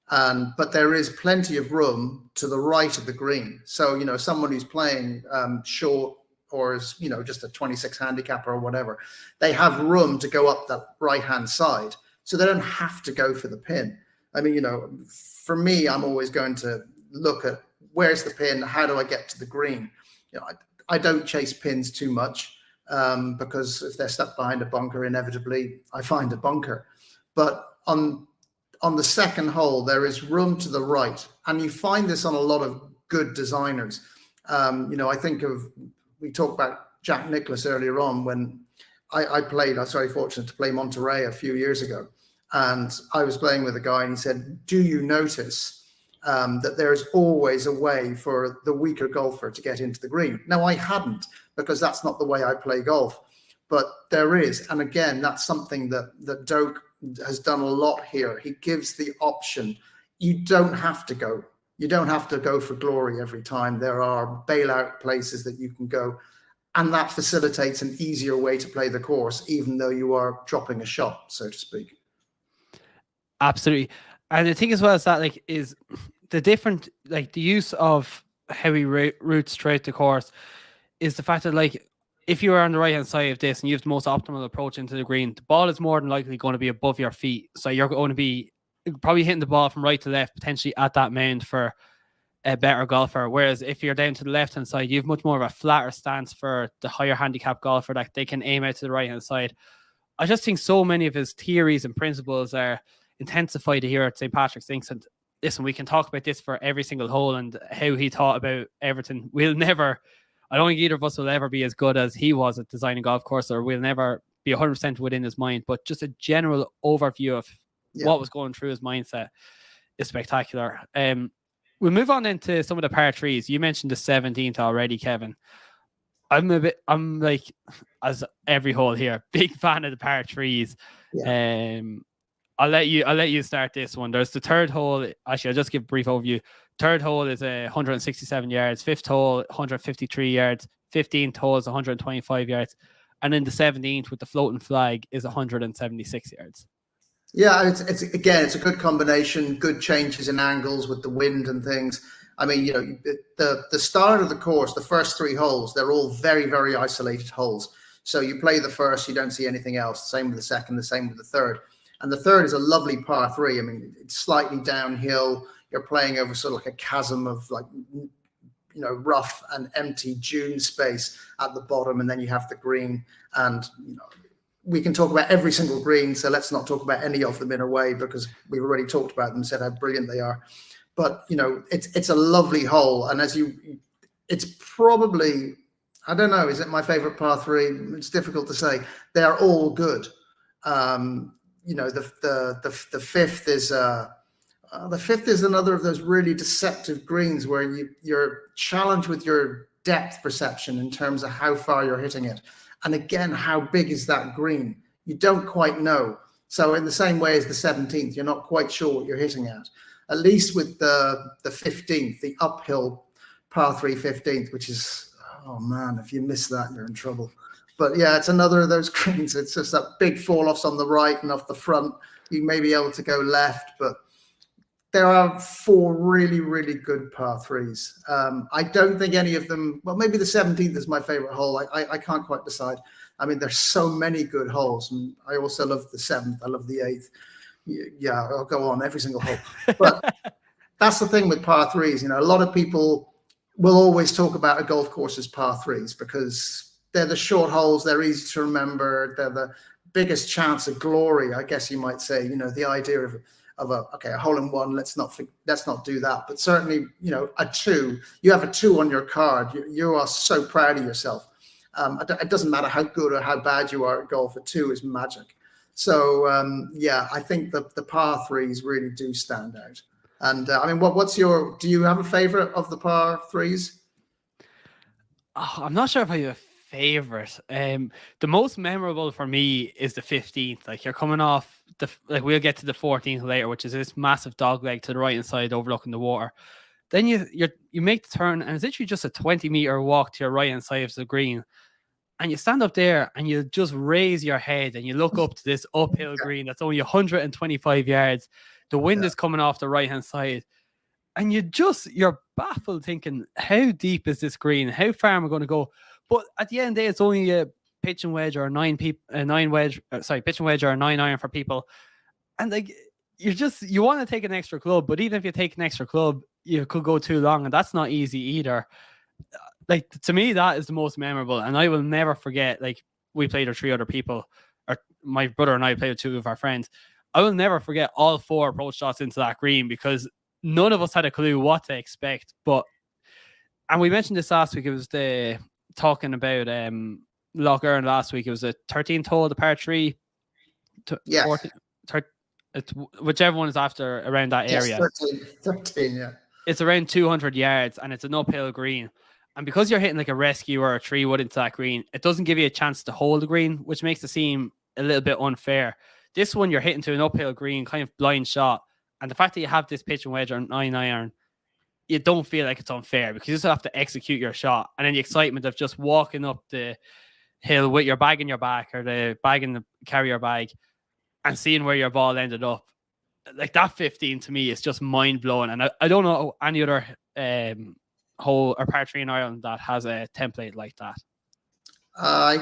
But there is plenty of room to the right of the green. So, someone who's playing short or is, just a 26 handicapper or whatever, they have room to go up that right-hand side. So they don't have to go for the pin. I mean, for me, I'm always going to look at where's the pin? How do I get to the green? I don't chase pins too much because if they're stuck behind a bunker, inevitably I find a bunker. But on the second hole, there is room to the right. And you find this on a lot of good designers. I think we talked about Jack Nicklaus earlier on when I played. I was very fortunate to play Monterey a few years ago. And I was playing with a guy and he said, do you notice that there's always a way for the weaker golfer to get into the green? Now, I hadn't, because that's not the way I play golf. But there is. And again, that's something that Doak has done a lot here. He gives the option. You don't have to go. You don't have to go for glory every time. There are bailout places that you can go. And that facilitates an easier way to play the course, even though you are dropping a shot, so to speak. Absolutely. And the thing as well is that is the different, the use of how he routes throughout the course is the fact that if you are on the right hand side of this and you have the most optimal approach into the green, the ball is more than likely going to be above your feet. So you're going to be probably hitting the ball from right to left, potentially at that mound for a better golfer. Whereas if you're down to the left hand side, you have much more of a flatter stance for the higher handicap golfer that they can aim out to the right hand side. I just think so many of his theories and principles are intensified here at St. Patrick's Links. And listen, we can talk about this for every single hole and how he thought about everything. I don't think either of us will ever be as good as he was at designing golf course, or we'll never be 100% within his mind. But just a general overview of what was going through his mindset is spectacular. We'll move on into some of the par threes. You mentioned the 17th already, Kevin. I'm like, as every hole here, big fan of the par threes. Yeah. I'll let you start this one. There's the third hole. Actually, I'll just give a brief overview. Third hole is 167 yards. Fifth hole, 153 yards. 15th hole is 125 yards. And then the 17th with the floating flag is 176 yards. Yeah, it's a good combination, good changes in angles with the wind and things. I mean, the start of the course, the first three holes, they're all very, very isolated holes. So you play the first, you don't see anything else. Same with the second, the same with the third. And the third is a lovely par three. I mean, it's slightly downhill. You're playing over sort of like a chasm of rough and empty dune space at the bottom. And then you have the green. And, we can talk about every single green. So let's not talk about any of them in a way, because we've already talked about them, said how brilliant they are. But, it's a lovely hole. And it's probably, I don't know, is it my favorite par three? It's difficult to say. They are all good. The fifth is another of those really deceptive greens where you're challenged with your depth perception in terms of how far you're hitting it. And again, how big is that green? You don't quite know. So in the same way as the 17th, you're not quite sure what you're hitting at least with the 15th, the uphill par 3 15th, which is, oh man, if you miss that, you're in trouble. But yeah, it's another of those greens. It's just that big fall offs on the right and off the front. You may be able to go left, but there are 4 really, really good par threes. I don't think any of them, well, maybe the 17th is my favorite hole. I can't quite decide. I mean, there's so many good holes. And I also love the 7th. I love the 8th. Yeah, I'll go on every single hole. But that's the thing with par threes. A lot of people will always talk about a golf course as par threes because they're the short holes. They're easy to remember. They're the biggest chance of glory, I guess you might say. The idea of a hole in one. Let's not do that. But certainly, a 2. You have a 2 on your card. You are so proud of yourself. It doesn't matter how good or how bad you are at golf. A 2 is magic. So I think the par threes really do stand out. And I mean, do you have a favorite of the par threes? Oh, I'm not sure if I have a favorite. The most memorable for me is the 15th. Like, you're coming off like we'll get to the 14th later, which is this massive dog leg to the right hand side overlooking the water. Then you make the turn, and it's literally just a 20-meter walk to your right hand side of the green. And you stand up there and you just raise your head and you look up to this uphill green that's only 125 yards. The wind is coming off the right hand side. And you're baffled thinking, how deep is this green? How far am I going to go? But at the end of the day, it's only a pitching wedge or pitching wedge or a 9-iron for people. And like, you want to take an extra club, but even if you take an extra club, you could go too long, and that's not easy either. Like, to me, that is the most memorable, and I will never forget. Like, we played with 3 other people, or my brother and I played with 2 of our friends. I will never forget all 4 approach shots into that green because none of us had a clue what to expect. And we mentioned this last week. It was talking about Loch Earn last week. It was a 13th hole, the par 3. Yes. It's whichever one is after around that area. 13, yeah. It's around 200 yards and it's an uphill green. And because you're hitting like a rescue or a 3-wood into that green, it doesn't give you a chance to hold the green, which makes it seem a little bit unfair. This one, you're hitting to an uphill green, kind of blind shot. And the fact that you have this pitching wedge or 9-iron, you don't feel like it's unfair because you just have to execute your shot. And then the excitement of just walking up the hill with your bag in your back or the bag in the carrier bag and seeing where your ball ended up. Like, that 15 to me is just mind blowing. And I don't know any other hole or par 3 in Ireland that has a template like that. I'd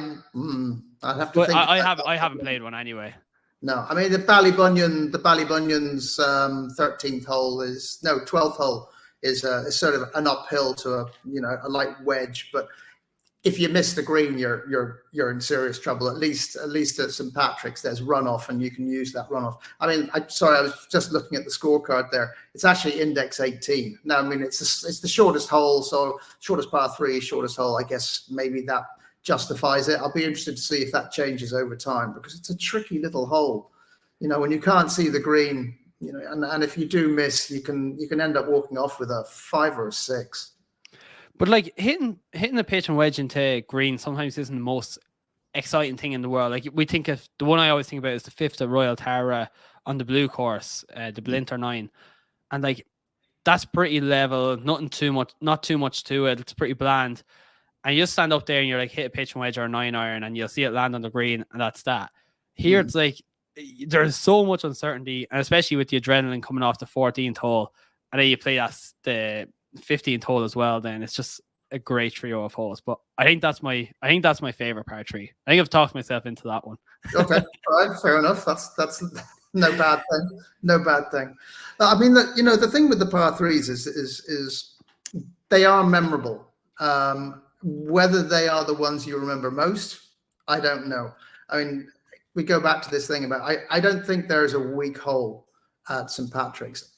have to think. I haven't played one anyway. No, I mean the Ballybunion's 13th hole 12th hole is sort of an uphill to a light wedge. But if you miss the green, you're in serious trouble. At least at St Patrick's, there's runoff, and you can use that runoff. I mean, I was just looking at the scorecard there. It's actually index 18. Now, I mean, it's the shortest hole, so shortest par 3, shortest hole. I guess maybe that justifies it. I'll be interested to see if that changes over time because it's a tricky little hole. When you can't see the green, and if you do miss, you can end up walking off with a 5 or a 6. But like hitting the pitch and wedge into green sometimes isn't the most exciting thing in the world. Like, we think of the one I always think about is the 5th at Royal Tara on the blue course, the Blinter 9, and like that's pretty level, not too much to it. It's pretty bland, and you just stand up there and you're like, hit a pitch and wedge or a 9-iron, and you'll see it land on the green, and that's that. Here it's like there's so much uncertainty, and especially with the adrenaline coming off the 14th hole, and then you play the 15th hole as well, then it's just a great trio of holes. But I think that's my favorite par 3. I think I've talked myself into that one. Okay, all right, fair enough. That's no bad thing. No bad thing. I mean, the thing with the par 3s is they are memorable. Whether they are the ones you remember most, I don't know. I mean, we go back to this thing about I don't think there is a weak hole at St Patrick's.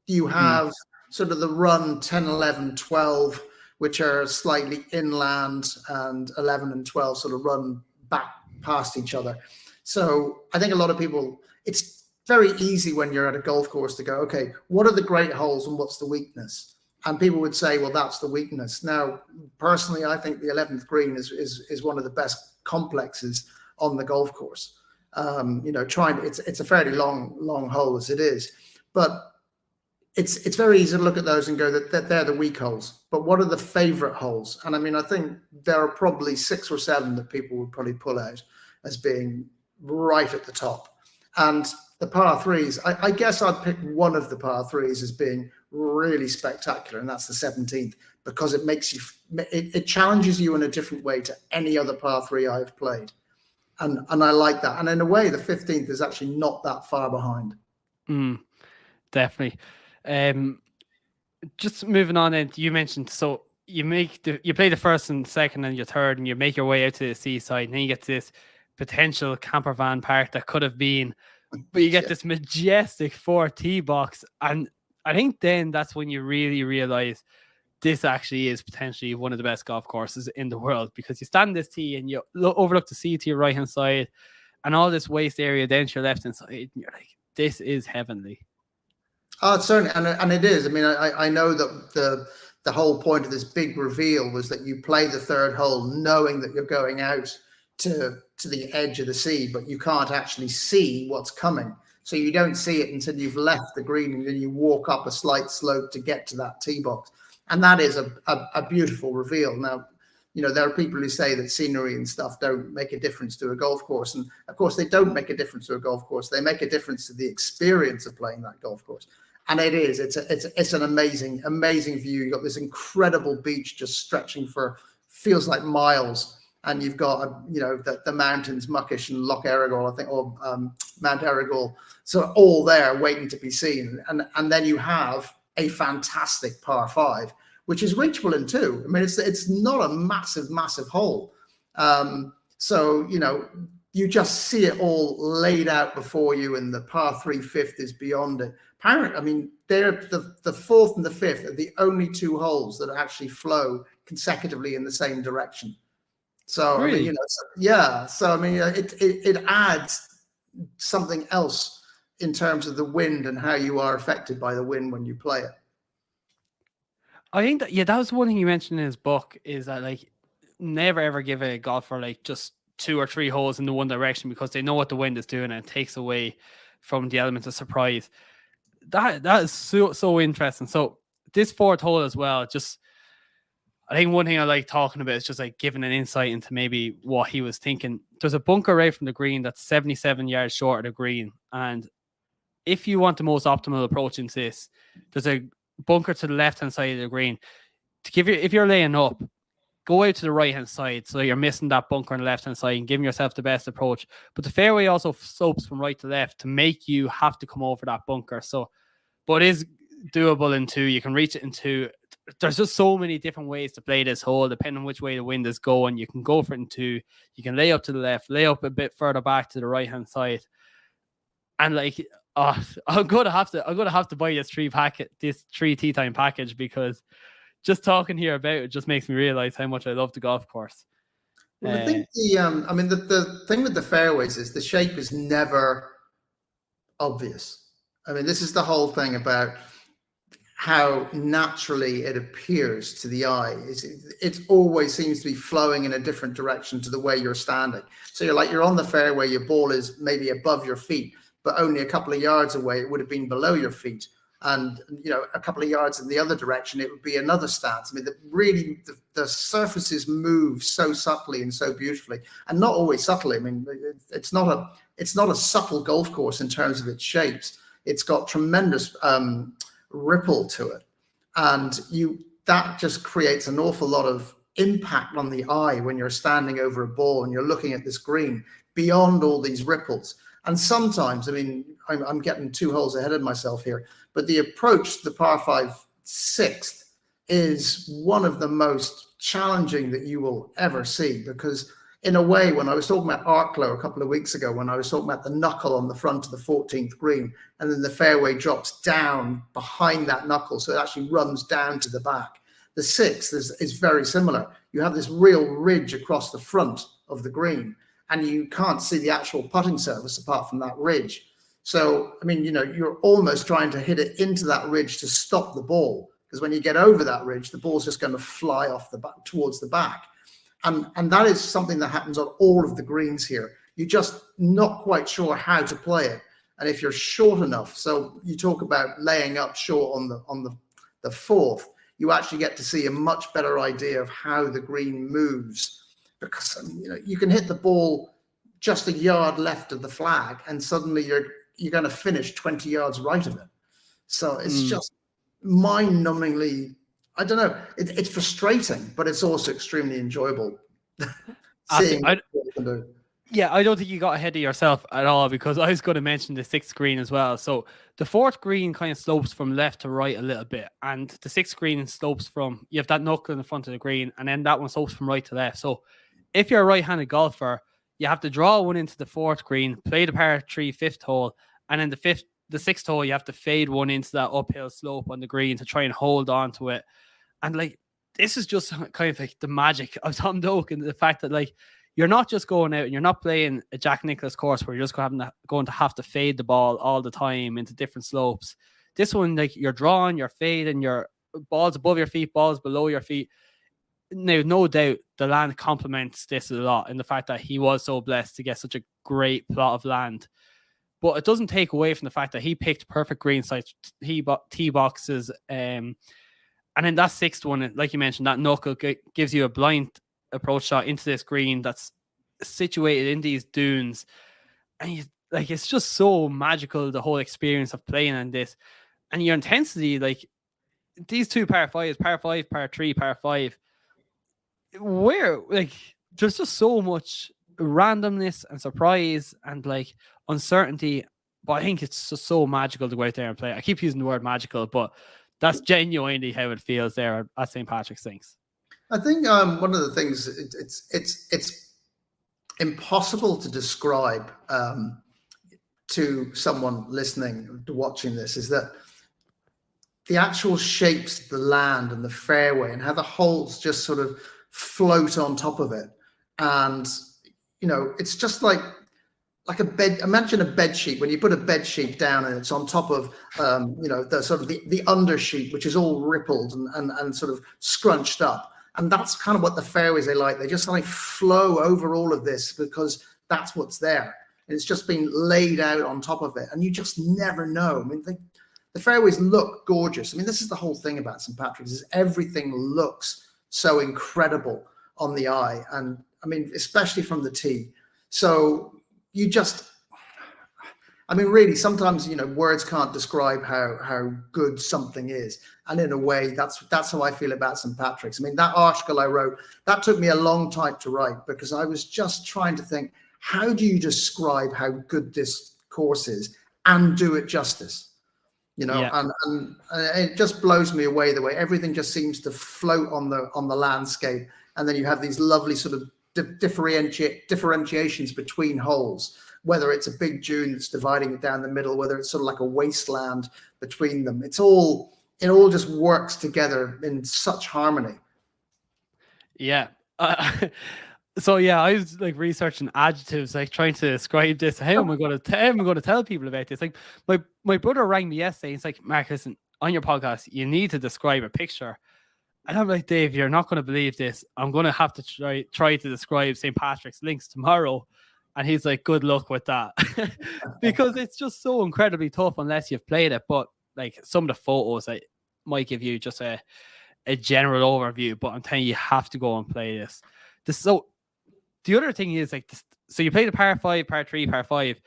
You have sort of the run 10, 11, 12, which are slightly inland, and 11 and 12 sort of run back past each other. So I think a lot of people, it's very easy when you're at a golf course to go, okay, what are the great holes and what's the weakness? And people would say, well, that's the weakness. Now, personally, I think the 11th green is one of the best complexes on the golf course. It's a fairly long hole as it is, but it's very easy to look at those and go that they're the weak holes. But what are the favorite holes? And I mean, I think there are probably 6 or 7 that people would probably pull out as being right at the top. And the par 3s, I guess I'd pick one of the par 3s as being really spectacular, and that's the 17th, because it makes you, it challenges you in a different way to any other par 3 I've played. And I like that. And in a way, the 15th is actually not that far behind. Definitely. Just moving on, and you mentioned, so you play the first and second and your third, and you make your way out to the seaside, and then you get to this potential camper van park that could have been, but you get this majestic 4 tee box, and I think then that's when you really realize this actually is potentially one of the best golf courses in the world, because you stand this tee and you overlook the sea to your right hand side and all this waste area down to your left hand side, and you're like, this is heavenly. Oh, certainly, and it is. I mean, I know that the whole point of this big reveal was that you play the third hole knowing that you're going out to to the edge of the sea, but you can't actually see what's coming. So you don't see it until you've left the green, and then you walk up a slight slope to get to that tee box. And that is a beautiful reveal. Now, there are people who say that scenery and stuff don't make a difference to a golf course. And of course, they don't make a difference to a golf course. They make a difference to the experience of playing that golf course. And it's an amazing, amazing view. You've got this incredible beach just stretching for, feels like miles. And you've got, the mountains, Muckish and Loch Errigal, I think, or Mount Errigal. So all there waiting to be seen. And then you have a fantastic par 5, which is reachable in 2. I mean, it's not a massive, massive hole. So, you just see it all laid out before you, and the par 3 fifth is beyond it. Apparently, I mean, they're the 4th and the 5th are the only 2 holes that actually flow consecutively in the same direction. So, really? I mean, yeah. So, I mean, it adds something else in terms of the wind and how you are affected by the wind when you play it. I think that was one thing you mentioned in his book, is that like never ever give a golfer like just 2 or 3 holes in the one direction, because they know what the wind is doing, and it takes away from the element of surprise. That is so interesting. So this 4th hole as well, just I think one thing I like talking about is just like giving an insight into maybe what he was thinking. There's a bunker right from the green that's 77 yards short of the green, and if you want the most optimal approach into this, there's a bunker to the left-hand side of the green. If you're laying up, go out to the right-hand side, so you're missing that bunker on the left-hand side and giving yourself the best approach. But the fairway also slopes from right to left to make you have to come over that bunker. So, but it is doable in 2. You can reach it in 2. There's just so many different ways to play this hole, depending on which way the wind is going. You can go for it in 2. You can lay up to the left, lay up a bit further back to the right-hand side. And like, I'm gonna have to buy this 3 tee time package, because just talking here about it just makes me realize how much I love the golf course. Well, I think the thing with the fairways is the shape is never obvious. I mean, this is the whole thing about how naturally it appears to the eye. It always seems to be flowing in a different direction to the way you're standing. So you're on the fairway, your ball is maybe above your feet, but only a couple of yards away, it would have been below your feet. And, a couple of yards in the other direction, it would be another stance. I mean, the surfaces move so subtly and so beautifully, and not always subtly. I mean, it's not a subtle golf course in terms of its shapes. It's got tremendous ripple to it. And that just creates an awful lot of impact on the eye when you're standing over a ball and you're looking at this green beyond all these ripples. And sometimes, I mean, I'm getting 2 holes ahead of myself here, but the approach to the par 5 6th is one of the most challenging that you will ever see, because in a way, when I was talking about Arklow a couple of weeks ago, when I was talking about the knuckle on the front of the 14th green, and then the fairway drops down behind that knuckle, so it actually runs down to the back. The 6th is very similar. You have this real ridge across the front of the green, and you can't see the actual putting surface apart from that ridge. So, I mean, you're almost trying to hit it into that ridge to stop the ball, because when you get over that ridge, the ball's just going to fly off the back towards the back. And that is something that happens on all of the greens here. You're just not quite sure how to play it. And if you're short enough, so you talk about laying up short on the 4th, you actually get to see a much better idea of how the green moves, because you can hit the ball just a yard left of the flag, and suddenly you're going to finish 20 yards right of it. So it's just mind-numbingly, I don't know, it's frustrating, but it's also extremely enjoyable. Yeah, I don't think you got ahead of yourself at all, because I was going to mention the 6th green as well. So the 4th green kind of slopes from left to right a little bit, and the 6th green slopes from, you have that knuckle in the front of the green, and then that one slopes from right to left. So if you're a right-handed golfer, you have to draw one into the 4th green, play the par 3 5th hole, and then the 6th hole, you have to fade one into that uphill slope on the green to try and hold on to it. And like, this is just kind of like the magic of Tom Doak, and the fact that like, you're not just going out and you're not playing a Jack Nicklaus course where you're just going to have to fade the ball all the time into different slopes. This one, like, you're drawing, you're fading, your balls above your feet, balls below your feet. now, no doubt, the land complements this a lot in the fact that he was so blessed to get such a great plot of land. But it doesn't take away from the fact that he picked perfect green sites, tee boxes, and then that sixth one, like you mentioned, that knuckle gives you a blind approach shot into this green that's situated in these dunes, and it's just so magical, the whole experience of playing on this, and your intensity, like these two par 5s, par 5, par 3, par 5, where like there's just so much randomness and surprise and like uncertainty, but I think it's just so magical to go out there and play. I keep using the word magical, but that's genuinely how it feels there at St. Patrick's Things. I think one of the things it's impossible to describe to someone listening, to watching this, is that the actual shapes of the land and the fairway and how the holes just sort of float on top of it. And, you know, it's just like a bed. Imagine a bed sheet, when you put a bed sheet down and it's on top of, you know, the sort of the undersheet, which is all rippled and sort of scrunched up. And that's kind of what the fairways are like. They just like flow over all of this because that's what's there. And it's just been laid out on top of it. And you just never know. I mean, the fairways look gorgeous. I mean, this is the whole thing about St. Patrick's, is everything looks so incredible on the eye. And I mean, especially from the tee. So you just, I mean, really, sometimes, you know, words can't describe how good something is. And in a way, that's how I feel about St. Patrick's. I mean, that article I wrote, that took me a long time to write, because I was just trying to think, how do you describe how good this course is and do it justice? You know, yeah. and it just blows me away the way everything just seems to float on the landscape. And then you have these lovely sort of differentiations between holes, whether it's a big dune that's dividing it down the middle, whether it's sort of like a wasteland between them. It all just works together in such harmony. Yeah. So yeah, I was like researching adjectives, like trying to describe this. How am I going to tell people about this? Like my brother rang me yesterday. He's like, Mark, listen, on your podcast, you need to describe a picture. And I'm like, Dave, you're not going to believe this. I'm going to have to try to describe St. Patrick's Links tomorrow. And he's like, good luck with that. Because it's just so incredibly tough unless you've played it. But like some of the photos, I might give you just a general overview, but I'm telling you, you have to go and play this. So the other thing is like this, so you play the par 5, par 3, par 5,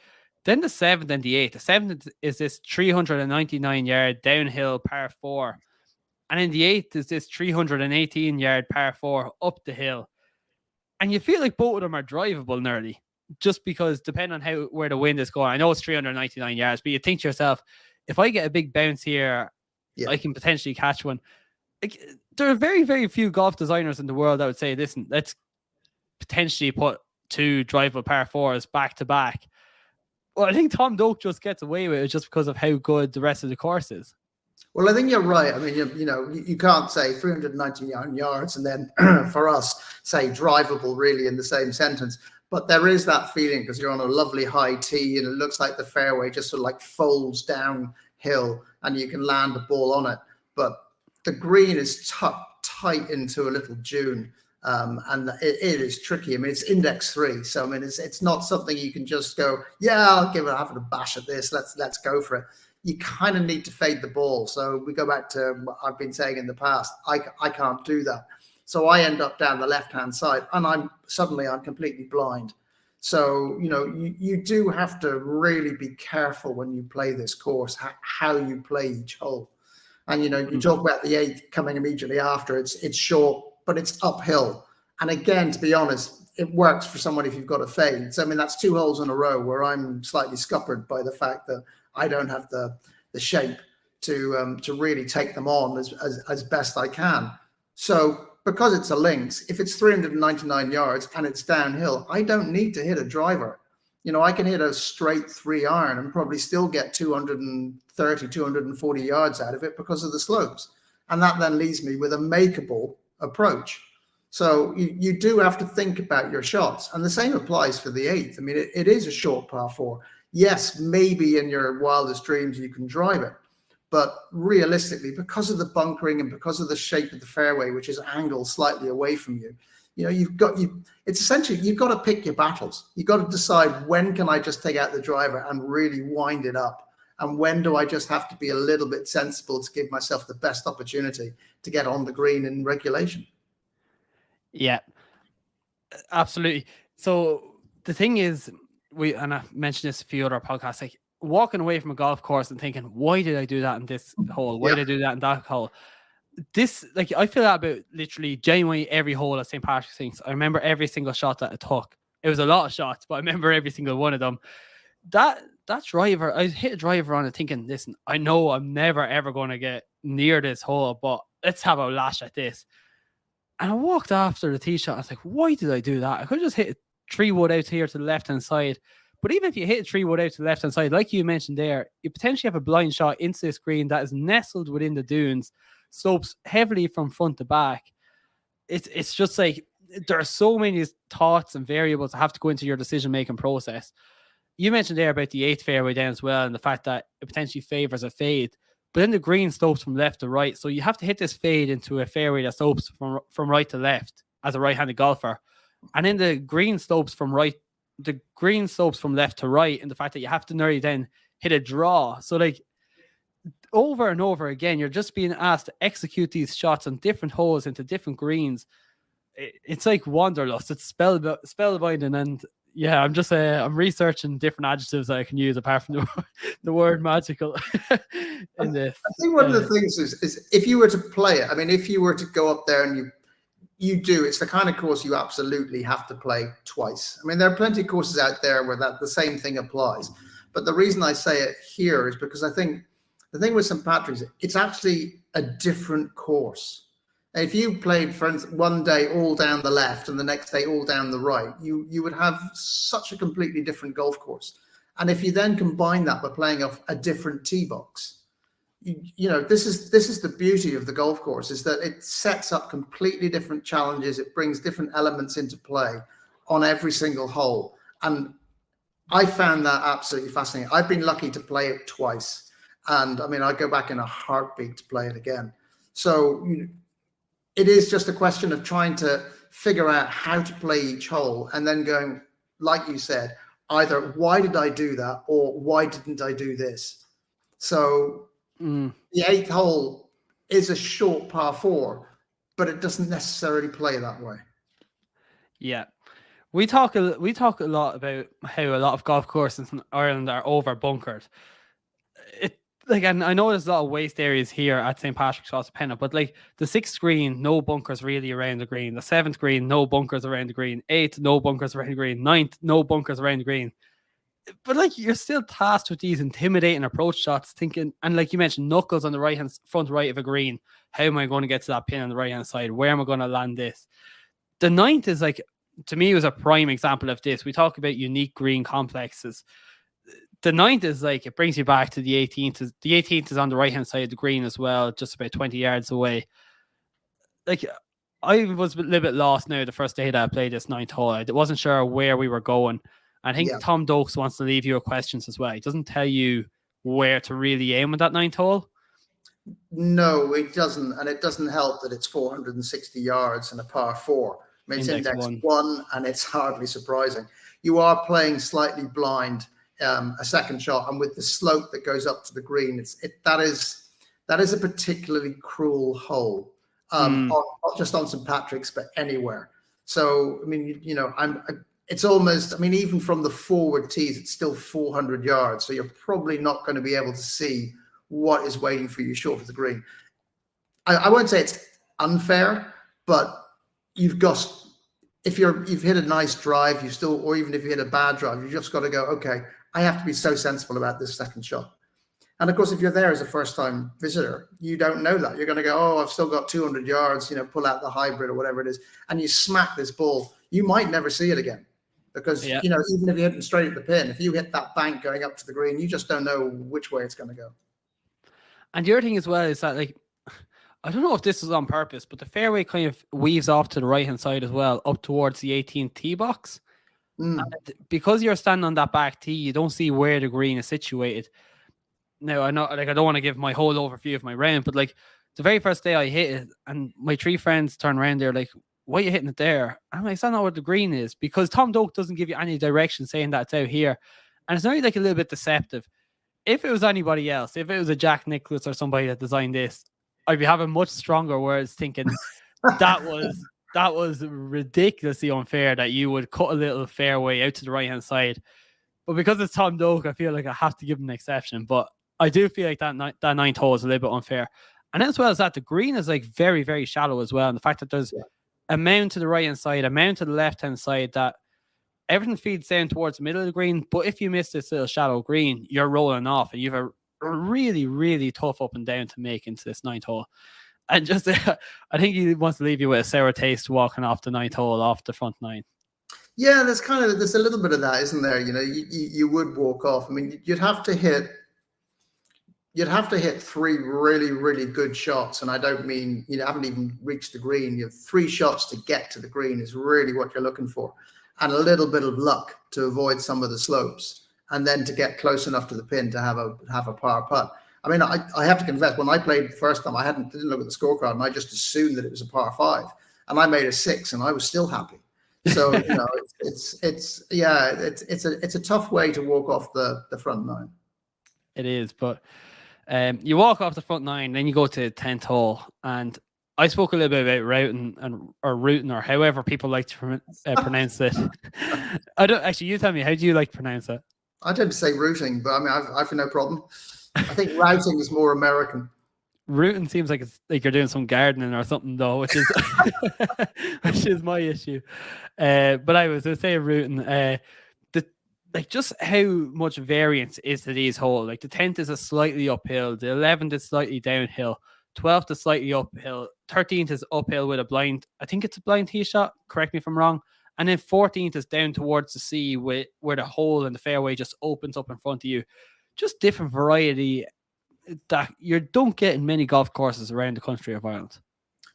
then the 7th and the 8th. The 7th is this 399-yard downhill par 4. And then the 8th is this 318-yard par 4 up the hill. And you feel like both of them are drivable nearly, just because depending on where the wind is going. I know it's 399 yards, but you think to yourself, if I get a big bounce here, I can potentially catch one. Like, there are very, very few golf designers in the world that would say, listen, let's potentially put 2 drivable par 4s back to back. Well, I think Tom Doak just gets away with it just because of how good the rest of the course is. Well, I think you're right. I mean, you know, you can't say 399 yards and then for us say drivable really in the same sentence. But there is that feeling because you're on a lovely high tee and it looks like the fairway just sort of like folds downhill and you can land a ball on it. But the green is tucked tight into a little dune. And it is tricky. I mean, it's index 3, so I mean, it's not something you can just go, yeah, I'll have a bash at this. Let's go for it. You kind of need to fade the ball. So we go back to what I've been saying in the past. I can't do that. So I end up down the left-hand side, and I'm completely blind. So you know, you do have to really be careful when you play this course, how you play each hole. And you know, you talk about the 8th coming immediately after. It's short, but it's uphill. And again, to be honest, it works for someone if you've got a fade. So I mean, that's 2 holes in a row where I'm slightly scuppered by the fact that I don't have the shape to really take them on as best I can. So because it's a links, if it's 399 yards and it's downhill, I don't need to hit a driver. You know, I can hit a straight 3-iron and probably still get 230, 240 yards out of it because of the slopes. And that then leaves me with a makeable approach. So you do have to think about your shots. And the same applies for the 8th. I mean, it is a short par 4. Yes, maybe in your wildest dreams you can drive it. But realistically, because of the bunkering and because of the shape of the fairway, which is angled slightly away from you, it's essentially, you've got to pick your battles. You've got to decide, when can I just take out the driver and really wind it up? And when do I just have to be a little bit sensible to give myself the best opportunity to get on the green in regulation? Yeah, absolutely. So the thing is, and I've mentioned this a few other podcasts, like walking away from a golf course and thinking, why did I do that in this hole? Why did I do that in that hole? This, like, I feel that about literally genuinely every hole at St. Patrick's Things. I remember every single shot that I took. It was a lot of shots, but I remember every single one of them. That driver, I hit a driver on it thinking, listen, I know I'm never ever going to get near this hole, but let's have a lash at this. And I walked after the tee shot. I was like, why did I do that? I could just hit a 3-wood out here to the left-hand side. But even if you hit a 3-wood out to the left-hand side, like you mentioned there, you potentially have a blind shot into this green that is nestled within the dunes, slopes heavily from front to back. It's just like, there are so many thoughts and variables that have to go into your decision-making process. You mentioned there about the 8th fairway down as well, and the fact that it potentially favors a fade. But then the green slopes from left to right. So you have to hit this fade into a fairway that slopes from right to left as a right-handed golfer. And then the green slopes from left to right, and the fact that you have to nearly then hit a draw. So like, over and over again, you're just being asked to execute these shots on different holes into different greens. It's like wanderlust. It's spellbinding. And yeah, I'm researching different adjectives that I can use apart from the word magical. I think one of the things is if you were to play it, I mean, if you were to go up there and it's the kind of course you absolutely have to play twice. I mean, there are plenty of courses out there where the same thing applies. But the reason I say it here is because I think the thing with St. Patrick's, it's actually a different course. If you played, for instance, one day all down the left and the next day all down the right, you would have such a completely different golf course. And if you then combine that by playing off a different tee box, this is the beauty of the golf course, is that it sets up completely different challenges. It brings different elements into play on every single hole. And I found that absolutely fascinating. I've been lucky to play it twice. And I mean, I go back in a heartbeat to play it again. So it is just a question of trying to figure out how to play each hole and then going, like you said, either why did I do that or why didn't I do this? So the 8th hole is a short par 4, but it doesn't necessarily play that way. Yeah. We talk a lot about how a lot of golf courses in Ireland are over bunkered. And I know there's a lot of waste areas here at St. Patrick's, Rosapenna, but like the 6th green, no bunkers really around the green. The 7th green, no bunkers around the green. 8th, no bunkers around the green. 9th, no bunkers around the green. But like, you're still tasked with these intimidating approach shots, thinking, and like you mentioned, knuckles on the front right of a green. How am I going to get to that pin on the right hand side? Where am I going to land this? The 9th is like, to me, was a prime example of this. We talk about unique green complexes. The 9th is like, it brings you back to the 18th. The 18th is on the right-hand side of the green as well, just about 20 yards away. Like, I was a little bit lost now the first day that I played this 9th hole. I wasn't sure where we were going. I think Tom Doak wants to leave you with questions as well. He doesn't tell you where to really aim with that 9th hole. No, it doesn't. And it doesn't help that it's 460 yards and a par 4. I mean, it's index 1, and it's hardly surprising. You are playing slightly blind. A second shot, and with the slope that goes up to the green, that is a particularly cruel hole, not just on St. Patrick's but anywhere. So I mean, it's almost, I mean, even from the forward tees, it's still 400 yards, so you're probably not going to be able to see what is waiting for you short of the green. I won't say it's unfair, but you've hit a nice drive, or even if you hit a bad drive, you've just got to go, okay, I have to be so sensible about this second shot. And of course, if you're there as a first-time visitor, you don't know that. You're going to go, oh, I've still got 200 yards, pull out the hybrid or whatever it is, and you smack this ball. You might never see it again because, even if you hit it straight at the pin, if you hit that bank going up to the green, you just don't know which way it's going to go. And the other thing as well is that, like, I don't know if this is on purpose, but the fairway kind of weaves off to the right-hand side as well, up towards the 18th tee box. And because you're standing on that back tee, you don't see where the green is situated. now I know, like, I don't want to give my whole overview of my round, but like the very first day I hit it, and my three friends turn around, they're like, "Why are you hitting it there?" I'm like, "Is that not where the green is?" Because Tom Doak doesn't give you any direction saying that it's out here, and it's only like a little bit deceptive. If it was anybody else, if it was a Jack Nicklaus or somebody that designed this, I'd be having much stronger words, thinking that was ridiculously unfair that you would cut a little fairway out to the right hand side. But because it's Tom Doak, I feel like I have to give him an exception. But I do feel like that ninth hole is a little bit unfair. And as well as that, the green is like very, very shallow as well. And the fact that there's a mound to the right hand side, a mound to the left hand side, that everything feeds down towards the middle of the green. But if you miss this little shallow green, you're rolling off, and you have a really, really tough up and down to make into this ninth hole. And just, I think he wants to leave you with a sour taste walking off the ninth hole off the front nine. Yeah, there's a little bit of that, isn't there? You know, you would walk off. I mean, you'd have to hit three really, really good shots. And I don't mean, you haven't even reached the green. You have 3 shots to get to the green is really what you're looking for. And a little bit of luck to avoid some of the slopes, and then to get close enough to the pin to have a par putt. I mean, I have to confess, when I played the first time, I didn't look at the scorecard, and I just assumed that it was a par 5, and I made a 6, and I was still happy. So you know, it's a tough way to walk off the front nine. It is, but you walk off the front nine, then you go to 10th hole, and I spoke a little bit about routing or however people like to pronounce it. I don't actually. You tell me, how do you like to pronounce it? I tend to say routing, but I mean, I've no problem. I think routing is more American. Rooting seems like it's like you're doing some gardening or something, though, which is which is my issue. But I was going to say rooting. Just how much variance is to these holes. Like the 10th is a slightly uphill, the 11th is slightly downhill, 12th is slightly uphill, 13th is uphill with a blind. I think it's a blind tee shot. Correct me if I'm wrong. And then 14th is down towards the sea, where the hole in the fairway just opens up in front of you. Just different variety that you don't get in many golf courses around the country of Ireland.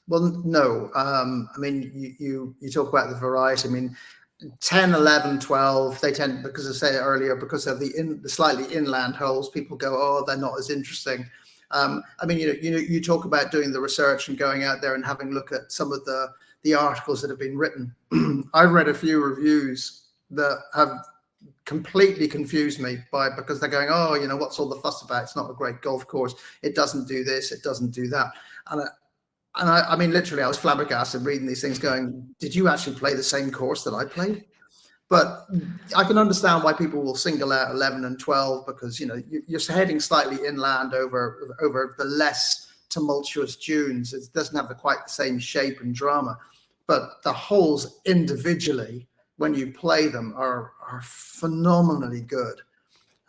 Well, no. I mean, you talk about the variety. I mean, 10, 11, 12, they tend, because I said earlier, because of the slightly inland holes, people go, oh, they're not as interesting. I mean, you talk about doing the research and going out there and having a look at some of the articles that have been written. I've read a few reviews that have completely confused me because they're going, oh, what's all the fuss about? It's not a great golf course. It doesn't do this. It doesn't do that. And I mean, literally, I was flabbergasted reading these things going, did you actually play the same course that I played? But I can understand why people will single out 11 and 12 because, you're heading slightly inland over the less tumultuous dunes. It doesn't have quite the same shape and drama. But the holes individually, when you play them, are phenomenally good.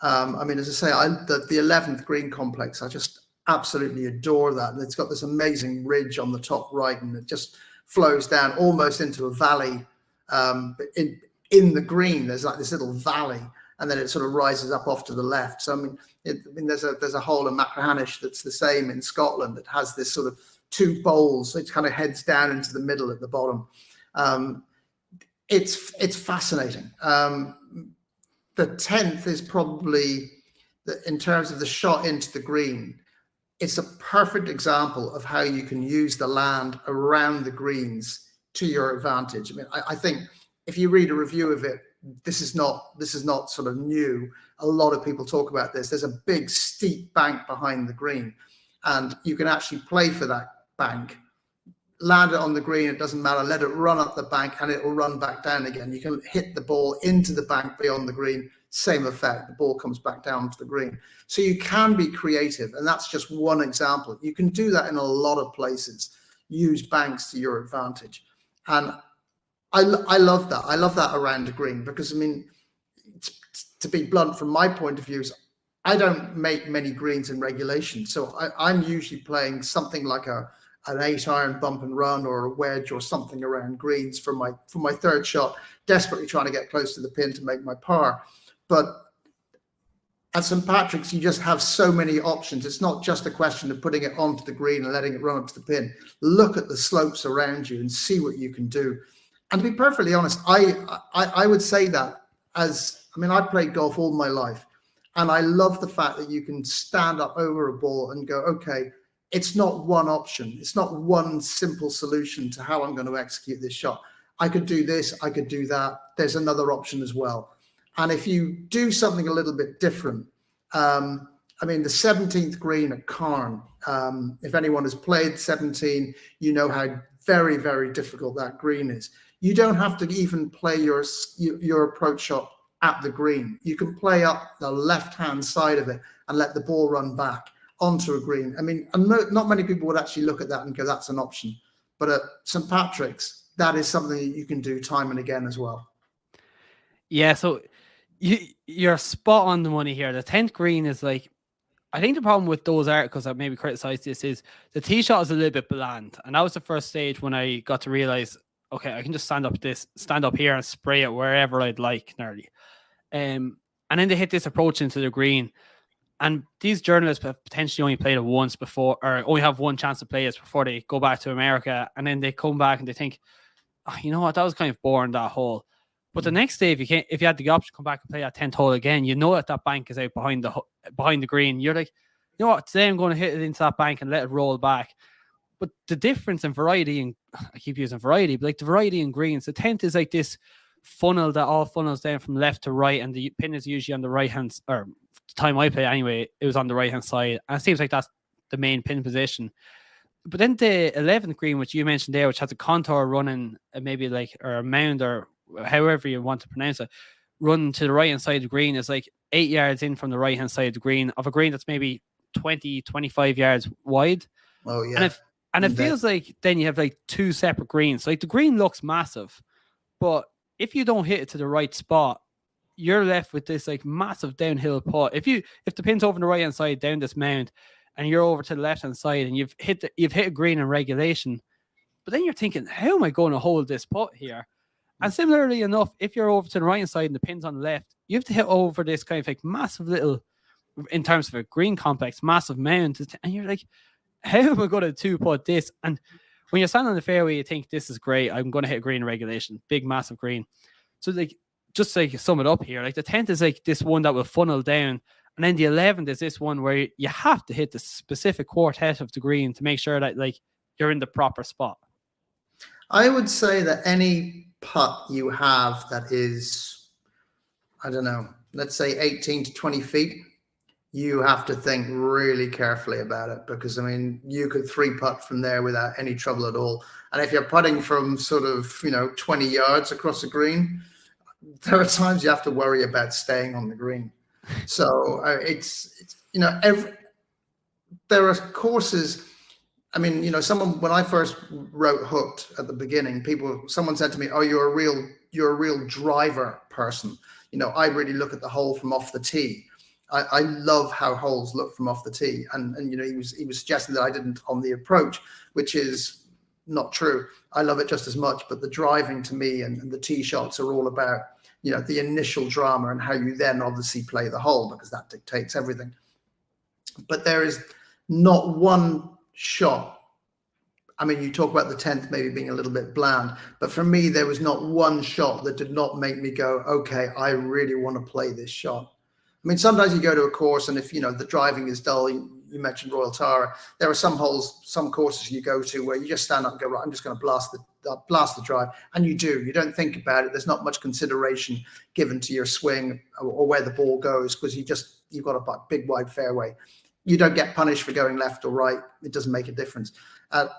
I mean, as I say, the 11th green complex, I just absolutely adore that. And it's got this amazing ridge on the top right, and it just flows down almost into a valley. In the green, there's like this little valley, and then it sort of rises up off to the left. So I mean, there's a hole in Machrihanish that's the same in Scotland that has this sort of 2 bowls. So it kind of heads down into the middle at the bottom. It's fascinating. The 10th is probably, in terms of the shot into the green, it's a perfect example of how you can use the land around the greens to your advantage. I mean, I think if you read a review of it, this is not sort of new. A lot of people talk about this. There's a big steep bank behind the green, and you can actually play for that bank, land it on the green. It doesn't matter. Let it run up the bank, and it will run back down again. You can hit the ball into the bank beyond the green. Same effect. The ball comes back down to the green. So you can be creative, and that's just one example. You can do that in a lot of places. Use banks to your advantage, and I love that. I love that around the green because, I mean, to be blunt, from my point of view, I don't make many greens in regulation. So I'm usually playing something like an 8-iron bump and run or a wedge or something around greens for my third shot, desperately trying to get close to the pin to make my par. But at St. Patrick's, you just have so many options. It's not just a question of putting it onto the green and letting it run up to the pin. Look at the slopes around you and see what you can do. And to be perfectly honest, I would say that I played golf all my life, And I love the fact that you can stand up over a ball and go, okay, it's not one option. It's not one simple solution to how I'm going to execute this shot. I could do this, I could do that. There's another option as well. And if you do something a little bit different, I mean, the 17th green at Cairn, if anyone has played 17, you know how very, very difficult that green is. You don't have to even play your approach shot at the green. You can play up the left-hand side of it and let the ball run back onto a green. I mean, not many people would actually look at that and go, that's an option. But at St. Patrick's, that is something that you can do time and again as well. Yeah, so you're spot on the money here. The 10th green is like, I think the problem with those articles that maybe criticize this is the tee shot is a little bit bland. And that was the first stage when I got to realize, okay, I can just stand up here and spray it wherever I'd like, nearly. And then they hit this approach into the green. And these journalists have potentially only played it once before, or only have one chance to play it before they go back to America. And then they come back and they think, oh, you know what, that was kind of boring, that hole. But the next day, if you had the option to come back and play that 10th hole again, you know that bank is out behind the green. You're like, you know what, today I'm going to hit it into that bank and let it roll back. But the difference in variety, and I keep using variety, but like the variety in greens, the 10th is like this funnel that all funnels down from left to right, and the pin is usually on the right hand, or the time I play anyway, it was on the right hand side. And it seems like that's the main pin position. But then the 11th green, which you mentioned there, which has a contour running, maybe like, or a mound, or however you want to pronounce it, run to the right hand side of the green, is like 8 yards in from the right hand side of the green, of a green that's maybe 20, 25 yards wide. Oh, yeah. And it feels like then you have like two separate greens. Like the green looks massive, but if you don't hit it to the right spot, you're left with this like massive downhill putt. If the pin's over on the right hand side down this mound, and you're over to the left hand side, and you've hit a green in regulation, but then you're thinking, how am I going to hold this putt here? And similarly enough, if you're over to the right hand side and the pin's on the left, you have to hit over this kind of like massive little, in terms of a green complex, massive mound, and you're like, how am I going to two-putt this? And when you're standing on the fairway, you think, this is great, I'm going to hit a green in regulation, big, massive green. So like, just like sum it up here, like the 10th is like this one that will funnel down, and then the 11th is this one where you have to hit the specific quartet of the green to make sure that like you're in the proper spot. I would say that any putt you have that is, I don't know, let's say 18 to 20 feet, you have to think really carefully about it, because I mean, you could 3-putt from there without any trouble at all. And if you're putting from sort of, 20 yards across the green, there are times you have to worry about staying on the green. So it's there are courses. I mean, when I first wrote Hooked at the beginning, someone said to me, "Oh, you're a real driver person." I really look at the hole from off the tee. I love how holes look from off the tee, and he was suggesting that I didn't on the approach, which is not true. I love it just as much, but the driving to me and the tee shots are all about the initial drama and how you then obviously play the hole, because that dictates everything. But there is not one shot. I mean, you talk about the 10th maybe being a little bit bland, but for me, there was not one shot that did not make me go, okay, I really want to play this shot. I mean, sometimes you go to a course and if, the driving is dull, you mentioned Royal Tara, there are some holes, some courses you go to where you just stand up and go, right, I'm just going to blast the drive. And you don't think about it. There's not much consideration given to your swing or where the ball goes, because you've got a big wide fairway. You don't get punished for going left or right. It doesn't make a difference. At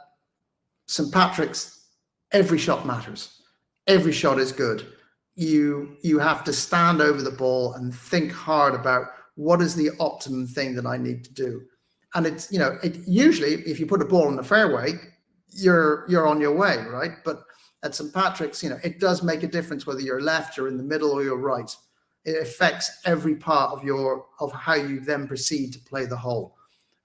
St. Patrick's, every shot matters. Every shot is good. You have to stand over the ball and think hard about what is the optimum thing that I need to do. And it's, usually if you put a ball in the fairway, you're on your way, right? But at St. Patrick's, it does make a difference whether you're left, you're in the middle, or you're right. It affects every part of how you then proceed to play the hole.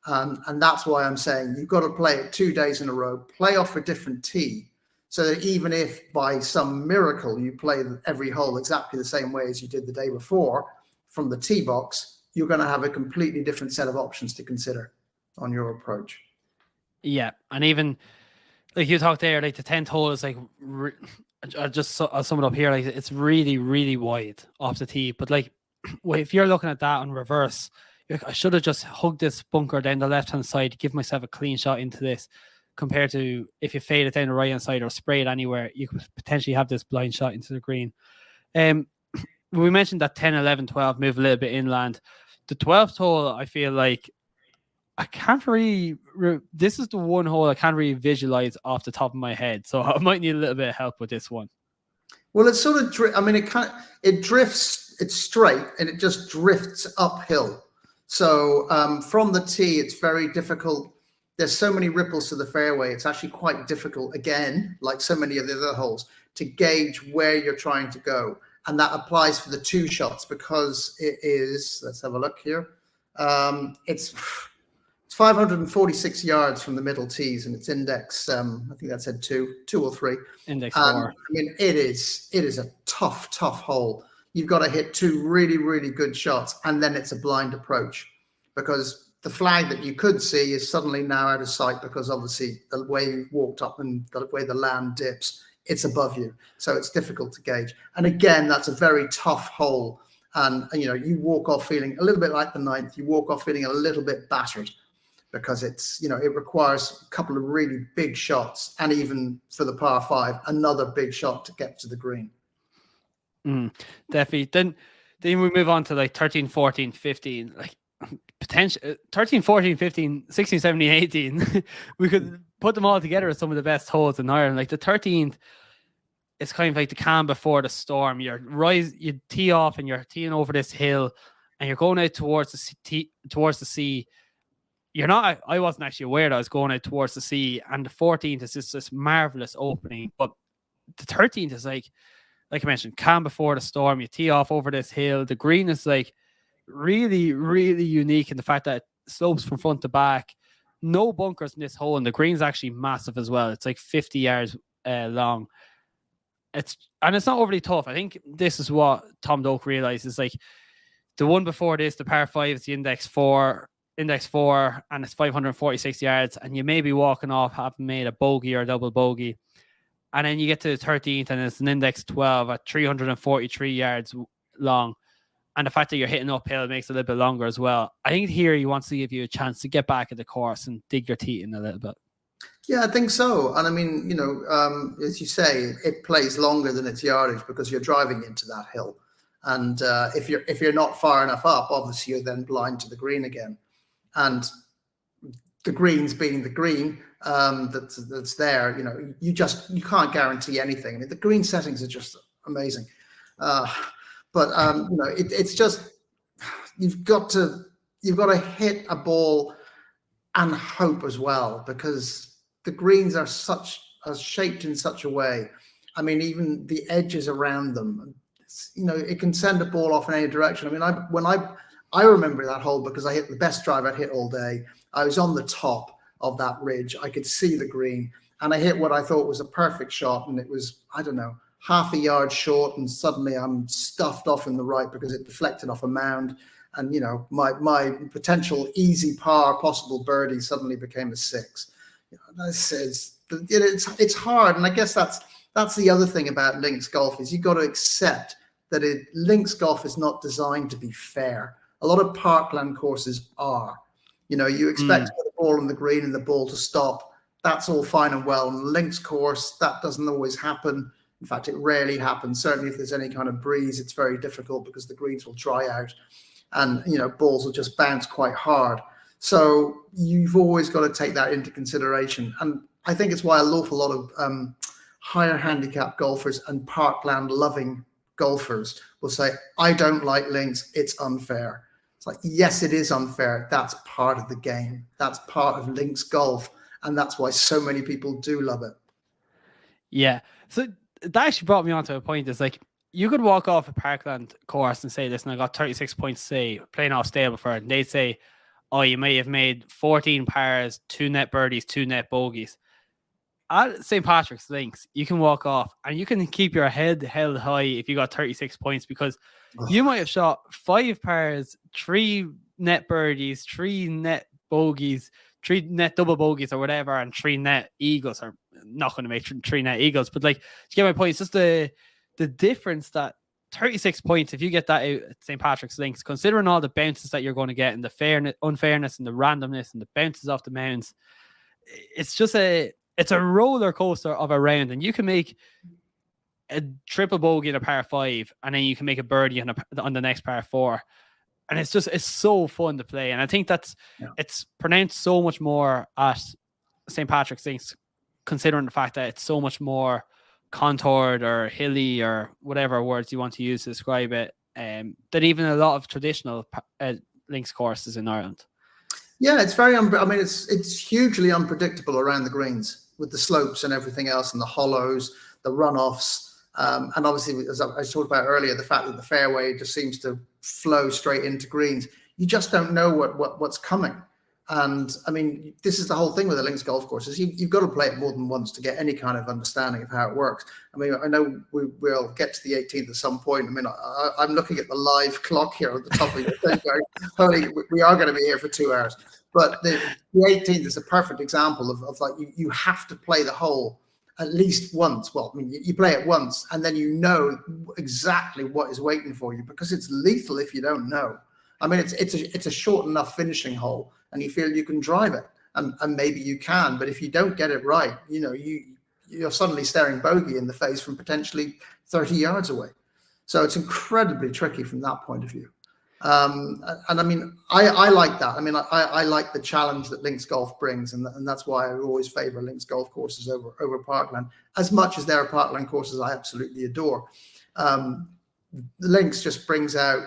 And that's why I'm saying you've got to play it 2 days in a row, play off a different tee, so that even if by some miracle you play every hole exactly the same way as you did the day before from the tee box, you're going to have a completely different set of options to consider on your approach. Yeah, and even like you talked there, like the 10th hole is like, I'll sum it up here, like it's really, really wide off the tee, but like well, if you're looking at that on reverse, you're like, I should have just hugged this bunker down the left-hand side to give myself a clean shot into this, compared to if you fade it down the right-hand side or spray it anywhere, you could potentially have this blind shot into the green. We mentioned that 10, 11, 12 move a little bit inland. The 12th hole, I feel like I can't really. This is the one hole I can't really visualize off the top of my head, so I might need a little bit of help with this one. Well, it's sort of. It drifts. It's straight and it just drifts uphill. So from the tee, it's very difficult. There's so many ripples to the fairway. It's actually quite difficult, again, like so many of the other holes, to gauge where you're trying to go. And that applies for the 2 shots because it is. Let's have a look here. It's 546 yards from the middle tees, and it's index. I think that said 2 or 3. Index 4. I mean, it is a tough hole. You've got to hit 2 really, really good shots, and then it's a blind approach, because the flag that you could see is suddenly now out of sight, because obviously the way you walked up and the way the land dips, it's above you, so it's difficult to gauge. And again, that's a very tough hole, and you walk off feeling a little bit like the 9th. You walk off feeling a little bit battered, because it's, it requires a couple of really big shots, and even for the par 5, another big shot to get to the green. Definitely. Then we move on to like 13, 14, 15, like potential 13, 14, 15, 16, 17, 18. We could put them all together as some of the best holes in Ireland. Like the 13th, it's kind of like the calm before the storm. You tee off and you're teeing over this hill, and you're going out towards the sea. You're not. I wasn't actually aware that I was going out towards the sea. And the 14th is just this marvelous opening, but the 13th is like I mentioned, calm before the storm. You tee off over this hill. The green is like really, really unique in the fact that it slopes from front to back. No bunkers in this hole, and the green's actually massive as well. It's like 50 yards long. It's not overly tough. I think this is what Tom Doak realizes. Like the one before this, the par 5 is the index 4, and it's 546 yards, and you may be walking off having made a bogey or a double bogey. And then you get to the 13th, and it's an index 12 at 343 yards long. And the fact that you're hitting uphill makes it a little bit longer as well. I think here he wants to give you a chance to get back at the course and dig your teeth in a little bit. Yeah, I think so. And I mean, as you say, it plays longer than its yardage because you're driving into that hill. And if you're not far enough up, obviously you're then blind to the green again. And the greens being the green, that's there, you can't guarantee anything. I mean, the green settings are just amazing, it's just you've got to hit a ball and hope as well, because the greens are shaped in such a way. I mean, even the edges around them, it can send a ball off in any direction. I mean, I remember that hole because I hit the best drive I'd hit all day. I was on the top of that ridge. I could see the green, and I hit what I thought was a perfect shot, and it was, I don't know, half a yard short, and suddenly I'm stuffed off in the right because it deflected off a mound, and my potential easy par, possible birdie suddenly became a 6. It's hard, and I guess that's the other thing about links golf is you've got to accept that links golf is not designed to be fair. A lot of parkland courses are. You expect to get the ball on the green and the ball to stop. That's all fine and well. On the links course, that doesn't always happen. In fact, it rarely happens. Certainly if there's any kind of breeze, it's very difficult because the greens will dry out and, balls will just bounce quite hard. So you've always got to take that into consideration. And I think it's why an awful lot of higher handicap golfers and parkland loving golfers will say, I don't like links. It's unfair. It's like, yes, it is unfair. That's part of the game. That's part of links golf. And that's why so many people do love it. Yeah. So that actually brought me on to a point. Is like, you could walk off a parkland course and say, listen, I got 36 points, say, playing off stable for it. And they'd say, oh, you may have made 14 pars, 2 net birdies, 2 net bogeys. At St. Patrick's Links, you can walk off and you can keep your head held high if you got 36 points, because you might have shot 5 pars, 3 net birdies, 3 net bogeys, 3 net double bogeys or whatever, and 3 net eagles. Or not going to make 3 net eagles, but like, to get my point, it's just the difference that 36 points, if you get that out at St. Patrick's Links, considering all the bounces that you're going to get and the fairness, unfairness and the randomness and the bounces off the mounds, it's a roller coaster of a round, and you can make a triple bogey in a par 5 and then you can make a birdie on the next par 4, and it's so fun to play. And I think it's pronounced so much more at St. Patrick's Links, considering the fact that it's so much more contoured or hilly or whatever words you want to use to describe it, than even a lot of traditional links courses in Ireland. Yeah, it's very. It's hugely unpredictable around the greens with the slopes and everything else, and the hollows, the runoffs, and obviously, as I talked about earlier, the fact that the fairway just seems to flow straight into greens. You just don't know what's coming. And I mean, this is the whole thing with the links golf courses. You've got to play it more than once to get any kind of understanding of how it works. I mean, I know we'll get to the 18th at some point. I mean, I'm looking at the live clock here at the top of your thing going, holy, we are going to be here for 2 hours. But the 18th is a perfect example of like, you have to play the hole at least once. Well, I mean, you play it once and then you know exactly what is waiting for you, because it's lethal if you don't know. I mean, it's a short enough finishing hole, and you feel you can drive it, and maybe you can, but if you don't get it right, you know, you're suddenly staring bogey in the face from potentially 30 yards away. So it's incredibly tricky from that point of view. And I mean, I like that. I mean, I like the challenge that links golf brings, and that's why I always favor links golf courses over parkland. As much as there are parkland courses I absolutely adore, the links just brings out,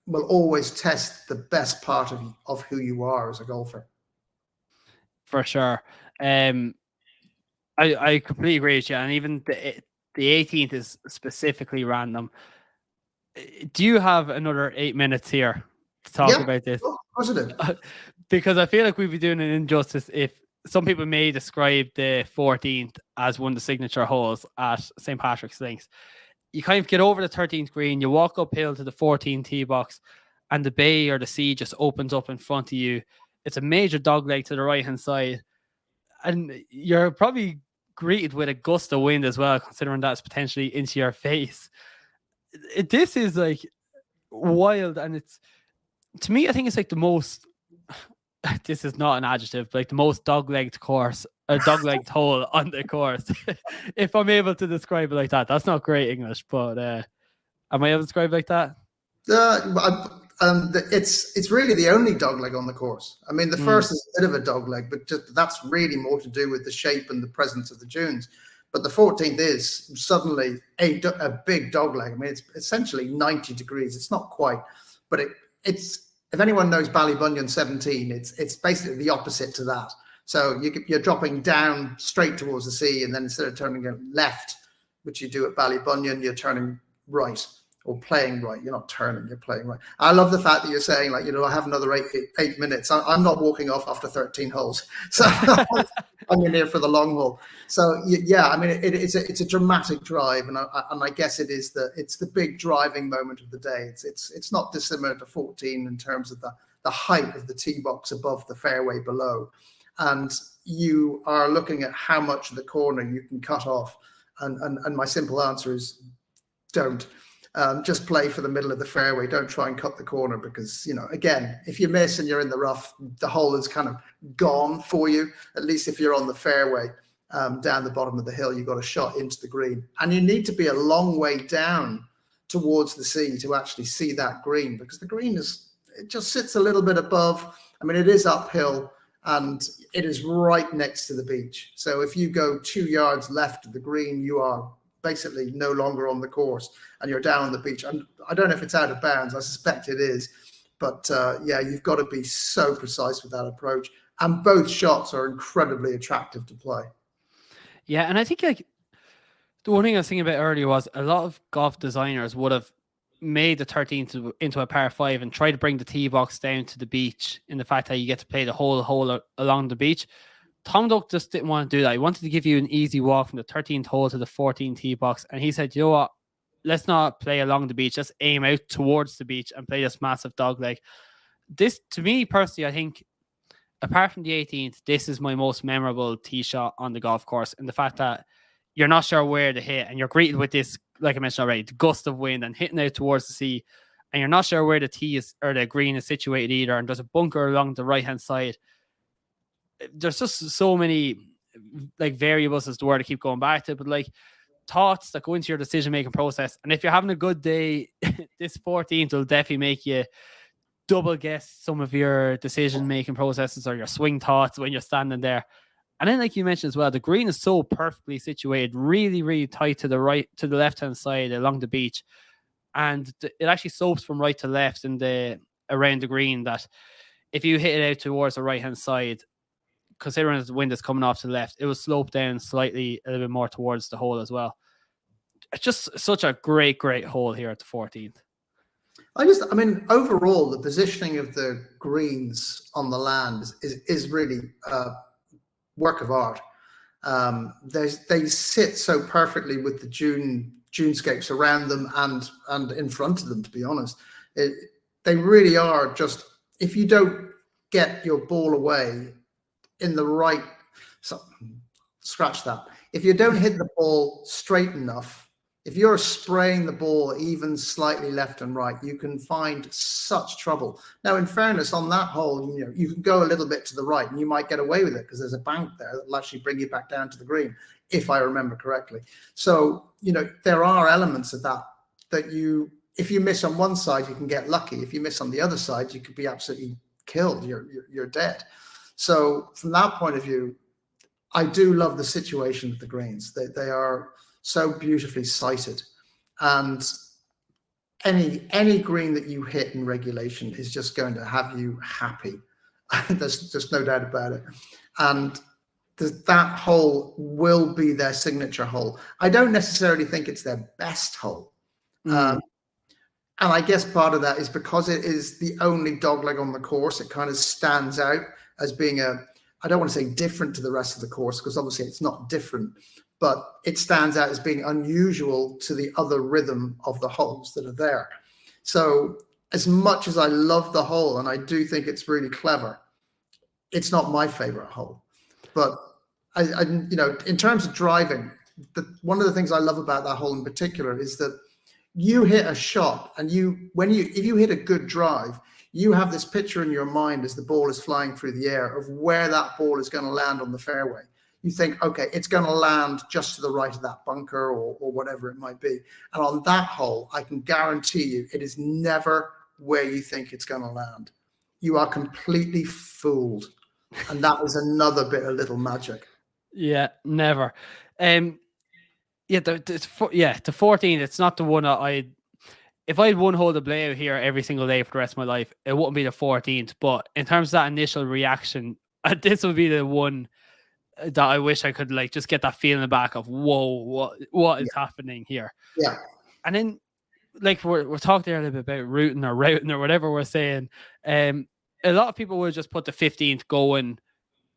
will always test the best part of who you are as a golfer. For sure. I completely agree with you. And even the 18th is specifically random. Do you have another 8 minutes here to talk about this? Of course I do. Because I feel like we'd be doing an injustice if some people may describe the 14th as one of the signature holes at St. Patrick's Links. You kind of get over the 13th green, you walk uphill to the 14th tee box, and the bay or the sea just opens up in front of you. It's a major dogleg to the right-hand side, and you're probably greeted with a gust of wind as well, considering that's potentially into your face. This is like wild, and it's, to me, I think it's like the most, this is not an adjective, but like the most dog-legged course, a dog-legged hole on the course. If I'm able to describe it like that, that's not great English, but am I able to describe it like that? It's really the only dogleg on the course. I mean, the first is a bit of a dogleg, but that's really more to do with the shape and the presence of the dunes. But the 14th is suddenly a big dogleg. I mean, it's essentially 90 degrees. It's not quite, but it's, if anyone knows Ballybunion 17, it's basically the opposite to that. So you're dropping down straight towards the sea, and then instead of turning left, which you do at Ballybunion, you're turning right, or playing right. You're not turning, you're playing right. I love the fact that you're saying, like, you know, I have another eight minutes. I'm not walking off after 13 holes. So I'm in here for the long haul. So yeah, I mean, it's a dramatic drive, and I guess it's the big driving moment of the day. It's not dissimilar to 14 in terms of the height of the tee box above the fairway below, and you are looking at how much of the corner you can cut off. And my simple answer is don't. Just play for the middle of the fairway. Don't try and cut the corner, because, you know, again, if you miss and you're in the rough, the hole is kind of gone for you. At least if you're on the fairway, down the bottom of the hill, you've got a shot into the green, and you need to be a long way down towards the sea to actually see that green, because the green it just sits a little bit above. I mean, it is uphill, and it is right next to the beach. So if you go 2 yards left of the green, you are basically no longer on the course, and you're down on the beach. And I don't know if it's out of bounds. I suspect it is, but yeah, you've got to be so precise with that approach. And both shots are incredibly attractive to play. Yeah, and I think, like, the one thing I was thinking about earlier was a lot of golf designers would have made the 13th into a par 5 and tried to bring the tee box down to the beach, in the fact that you get to play the whole hole along the beach. Tom Doak just didn't want to do that. He wanted to give you an easy walk from the 13th hole to the 14th tee box. And he said, you know what? Let's not play along the beach. Let's aim out towards the beach and play this massive dogleg. This, to me personally, I think, apart from the 18th, this is my most memorable tee shot on the golf course. And the fact that you're not sure where to hit, and you're greeted with this like I mentioned already, the gust of wind and hitting out towards the sea, and you're not sure where the tee is or the green is situated either, and there's a bunker along the right hand side. There's just so many like variables as to where to keep going back to, but like thoughts that go into your decision making process. And if you're having a good day, this 14th will definitely make you double guess some of your decision making processes or your swing thoughts when you're standing there. And then, like you mentioned as well, the green is so perfectly situated, really, really tight to the left hand side along the beach, and it actually slopes from right to left around the green. That if you hit it out towards the right hand side, considering the wind is coming off to the left, it will slope down slightly a little bit more towards the hole as well. It's just such a great hole here at the 14th. I mean, overall, the positioning of the greens on the land is really work of art. They sit so perfectly with the dunescapes around them and in front of them, to be honest. They really are just, if you don't get your ball away in the right, scratch that. If you don't hit the ball straight enough, if you're spraying the ball even slightly left and right, you can find such trouble. Now, in fairness, on that hole, you can go a little bit to the right and you might get away with it because there's a bank there that will actually bring you back down to the green, if I remember correctly. So, there are elements of that if you miss on one side, you can get lucky. If you miss on the other side, you could be absolutely killed. You're dead. So from that point of view, I do love the situation of the greens. They are so beautifully sited, and any green that you hit in regulation is just going to have you happy. There's just no doubt about it. And that hole will be their signature hole. I don't necessarily think it's their best hole. And I guess part of that is because it is the only dogleg on the course. It kind of stands out as being I don't want to say different to the rest of the course, because obviously it's not different, but it stands out as being unusual to the other rhythm of the holes that are there. So as much as I love the hole, and I do think it's really clever, it's not my favorite hole. But I in terms of driving, one of the things I love about that hole in particular is that you hit a shot, and if you hit a good drive, you have this picture in your mind as the ball is flying through the air of where that ball is going to land on the fairway. You think, okay, it's going to land just to the right of that bunker or whatever it might be. And on that hole, I can guarantee you it is never where you think it's going to land. You are completely fooled. And that is another bit of little magic. Yeah, never. The 14th, it's not the one if I had one hole to play out here every single day for the rest of my life, it wouldn't be the 14th. But in terms of that initial reaction, this would be the one that I wish I could just get that feeling back of, whoa, what is happening here? Yeah. And then we're talking there a little bit about routing or whatever we're saying. A lot of people would just put the 15th going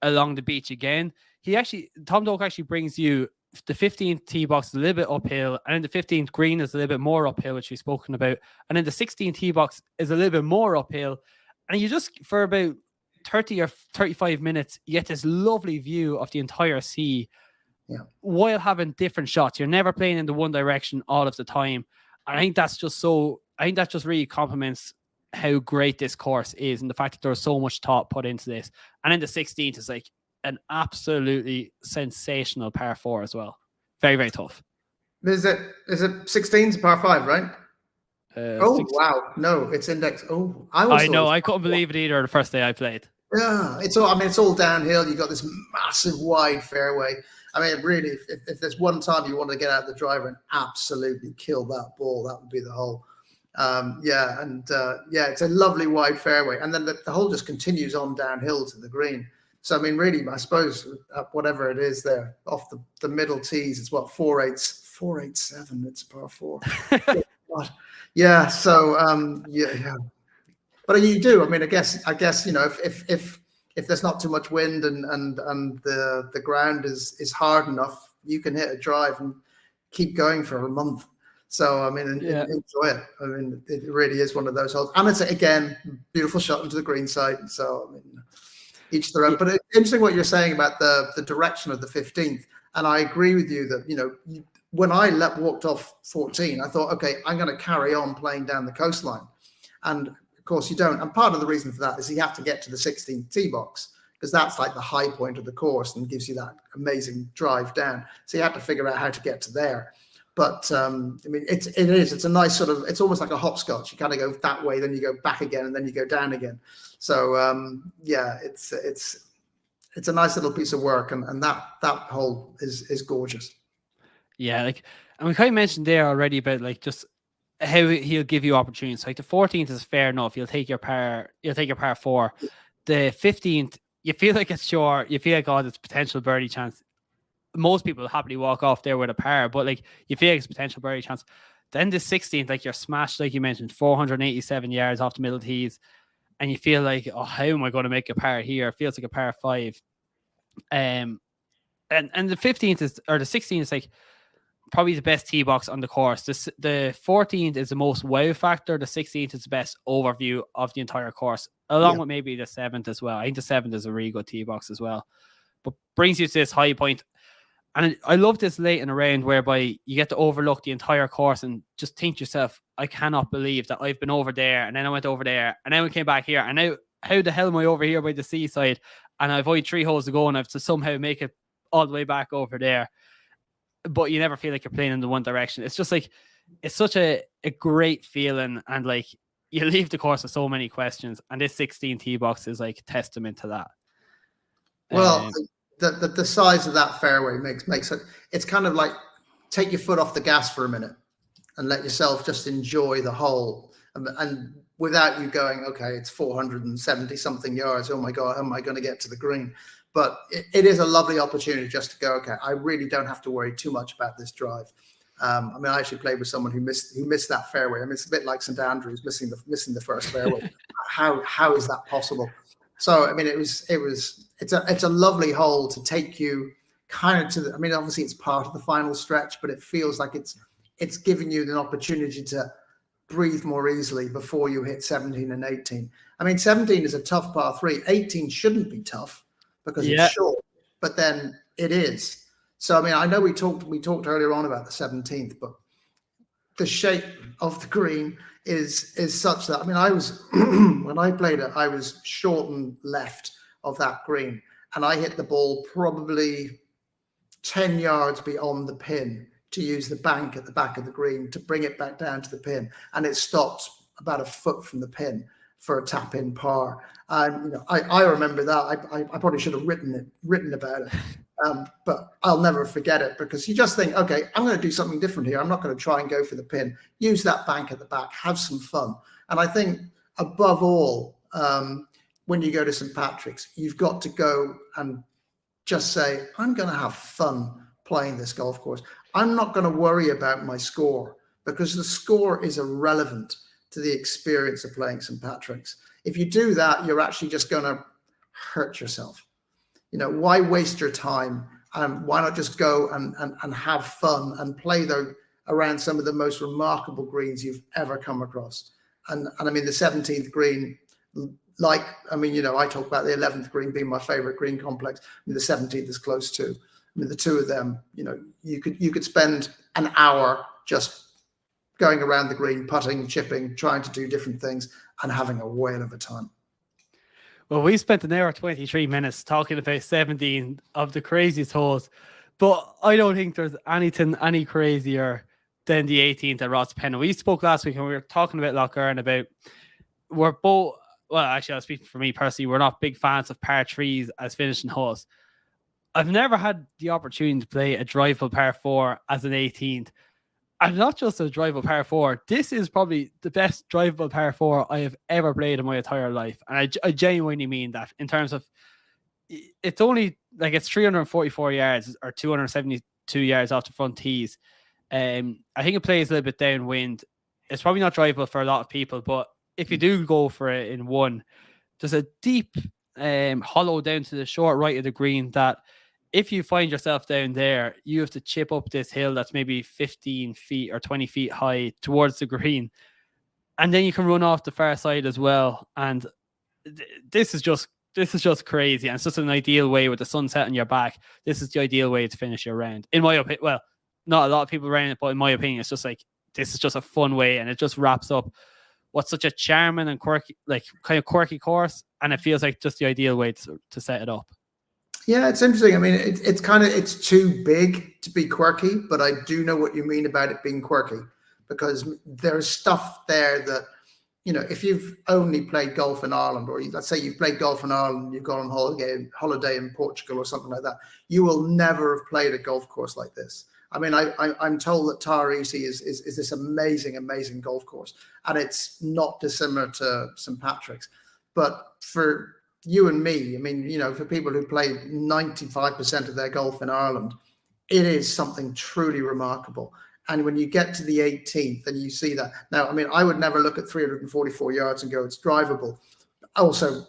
along the beach again. Tom Doak actually brings you the 15th tee box is a little bit uphill, and then the 15th green is a little bit more uphill, which we've spoken about, and then the 16th tee box is a little bit more uphill, and you just, for about 30 or 35 minutes, you get this lovely view of the entire sea while having different shots. You're never playing in the one direction all of the time, and I think that just really complements how great this course is, and the fact that there's so much thought put into this. And then the 16th is an absolutely sensational par 4 as well. Very, very tough. Is it 16's par 5, right? 16. Wow. No, it's index. Oh, I know. I couldn't believe it either the first day I played. Yeah, it's all downhill. You've got this massive wide fairway. I mean, really, if there's one time you want to get out the driver and absolutely kill that ball, that would be the hole. It's a lovely wide fairway. And then the hole just continues on downhill to the green. So, I mean, really, I suppose whatever it is there off the middle tees, it's what, 487. It's par 4. Yeah. So, But you do. I mean, I guess if there's not too much wind and the ground is hard enough, you can hit a drive and keep going for a month. So, I mean, enjoy it. I mean, it really is one of those holes. And it's, again, beautiful shot into the green side. So, I mean, each their own. But it's interesting what you're saying about the direction of the 15th. And I agree with you that, when I walked off 14, I thought, okay, I'm going to carry on playing down the coastline. And of course you don't. And part of the reason for that is you have to get to the 16th tee box, because that's like the high point of the course and gives you that amazing drive down. So you have to figure out how to get to there. But I mean, it's a nice sort of, it's almost like a hopscotch. You kind of go that way, then you go back again, and then you go down again. So yeah, it's a nice little piece of work, and that hole is gorgeous. Yeah, like, and we kind of mentioned there already about like just how he'll give you opportunities. Like the 14th is fair enough. You'll take your par 4. The 15th, you feel like it's short. You feel like, oh, there's potential birdie chance. Most people happily walk off there with a par, but like you feel like it's potential birdie chance. Then the 16th, like you're smashed, like you mentioned, 487 yards off the middle tees, and you feel like, oh, how am I going to make a par here? It feels like a par 5. And the 15th is, or the 16th is like probably the best tee box on the course. The 14th is the most wow factor. The 16th is the best overview of the entire course, along with maybe the 7th as well. I think the 7th is a really good tee box as well, but brings you to this high point. And I love this late in a round whereby you get to overlook the entire course and just think to yourself, I cannot believe that I've been over there, and then I went over there, and then we came back here, and now how the hell am I over here by the seaside? And I've only 3 holes to go, and I have to somehow make it all the way back over there. But you never feel like you're playing in the one direction. It's just like, it's such a great feeling, and like you leave the course with so many questions, and this 16 tee box is like testament to that. Well, the size of that fairway makes it, it's kind of like take your foot off the gas for a minute and let yourself just enjoy the hole, and without you going, okay, it's 470 something yards, oh my god, how am I going to get to the green? But it is a lovely opportunity just to go, okay, I really don't have to worry too much about this drive. I mean, I actually played with someone who missed that fairway. I mean, it's a bit like St Andrews missing the first fairway. How is that possible? So I mean, it's a lovely hole to take you kind of to the, I mean, obviously it's part of the final stretch, but it feels like it's giving you an opportunity to breathe more easily before you hit 17 and 18. I mean, 17 is a tough par 3. 18 shouldn't be tough because it's short, but then it is. So I mean, I know we talked earlier on about the 17th, but the shape of the green is such that, I mean, I was when I played it, I was short and left of that green, and I hit the ball probably 10 yards beyond the pin to use the bank at the back of the green to bring it back down to the pin, and it stopped about a foot from the pin for a tap in par. And you know, I remember that. I probably should have written about it. But I'll never forget it, because you just think, okay, I'm going to do something different here. I'm not going to try and go for the pin. Use that bank at the back, have some fun. And I think above all, when you go to St. Patrick's, you've got to go and just say, I'm going to have fun playing this golf course. I'm not going to worry about my score, because the score is irrelevant to the experience of playing St. Patrick's. If you do that, you're actually just going to hurt yourself. You know, why waste your time? Why not just go and have fun and play around some of the most remarkable greens you've ever come across? And I mean, the 17th green, like, I mean, you know, I talk about the 11th green being my favorite green complex. I mean, the 17th is close too. I mean, the two of them, you know, you could spend an hour just going around the green, putting, chipping, trying to do different things, and having a whale of a time. Well, we spent an hour 23 minutes talking about 17 of the craziest holes, but I don't think there's anything any crazier than the 18th at Rosapenna. We spoke last week and we were talking about Lochgarn about, we're both, well, actually, I'll speak for me personally, we're not big fans of par 3s as finishing holes. I've never had the opportunity to play a drivable par 4 as an 18th. And not just a drivable par 4, this is probably the best drivable par 4 I have ever played in my entire life. And I genuinely mean that, in terms of, it's only like, it's 344 yards or 272 yards off the front tees. I think it plays a little bit downwind. It's probably not drivable for a lot of people, but if you do go for it in one, there's a deep hollow down to the short right of the green that, if you find yourself down there, you have to chip up this hill that's maybe 15 feet or 20 feet high towards the green. And then you can run off the far side as well. And this is just crazy. And it's just an ideal way, with the sunset on your back. This is the ideal way to finish your round, in my opinion. Well, not a lot of people around it, but in my opinion, it's just like, this is just a fun way, and it just wraps up what's such a charming and quirky, like kind of quirky course, and it feels like just the ideal way to set it up. Yeah, it's interesting. I mean, it's too big to be quirky, but I do know what you mean about it being quirky, because there's stuff there that, you know, if you've only played golf in Ireland, or let's say you've played golf in Ireland, you've gone on holiday in Portugal or something like that, you will never have played a golf course like this. I mean, I'm told that Tarisi is this amazing golf course, and it's not dissimilar to St. Patrick's. But for you and me, I mean, you know, for people who play 95% of their golf in Ireland, it is something truly remarkable. And when you get to the 18th and you see that, now, I mean, I would never look at 344 yards and go, it's drivable. Also,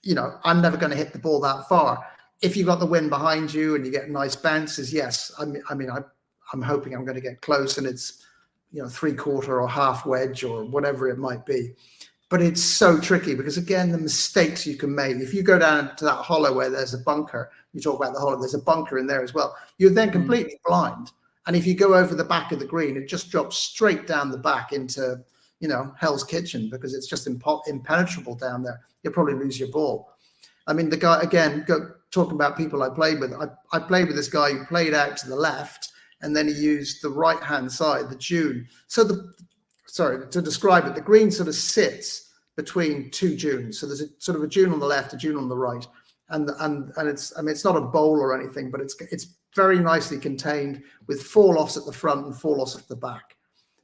you know, I'm never going to hit the ball that far. If you've got the wind behind you and you get nice bounces, yes. I'm hoping I'm going to get close, and it's, you know, 3/4 or half wedge or whatever it might be. But it's so tricky because, again, the mistakes you can make. If you go down to that hollow where there's a bunker, you talk about the hollow, there's a bunker in there as well. You're then completely blind. And if you go over the back of the green, it just drops straight down the back into, you know, Hell's Kitchen, because it's just impenetrable down there. You'll probably lose your ball. I mean, the guy, again, talking about people I played with, I played with this guy who played out to the left, and then he used the right-hand side, the dune. So to describe it, the green sort of sits between two dunes. So there's a sort of a dune on the left, a dune on the right. And it's, I mean, it's not a bowl or anything, but it's very nicely contained with fall-offs at the front and fall-offs at the back.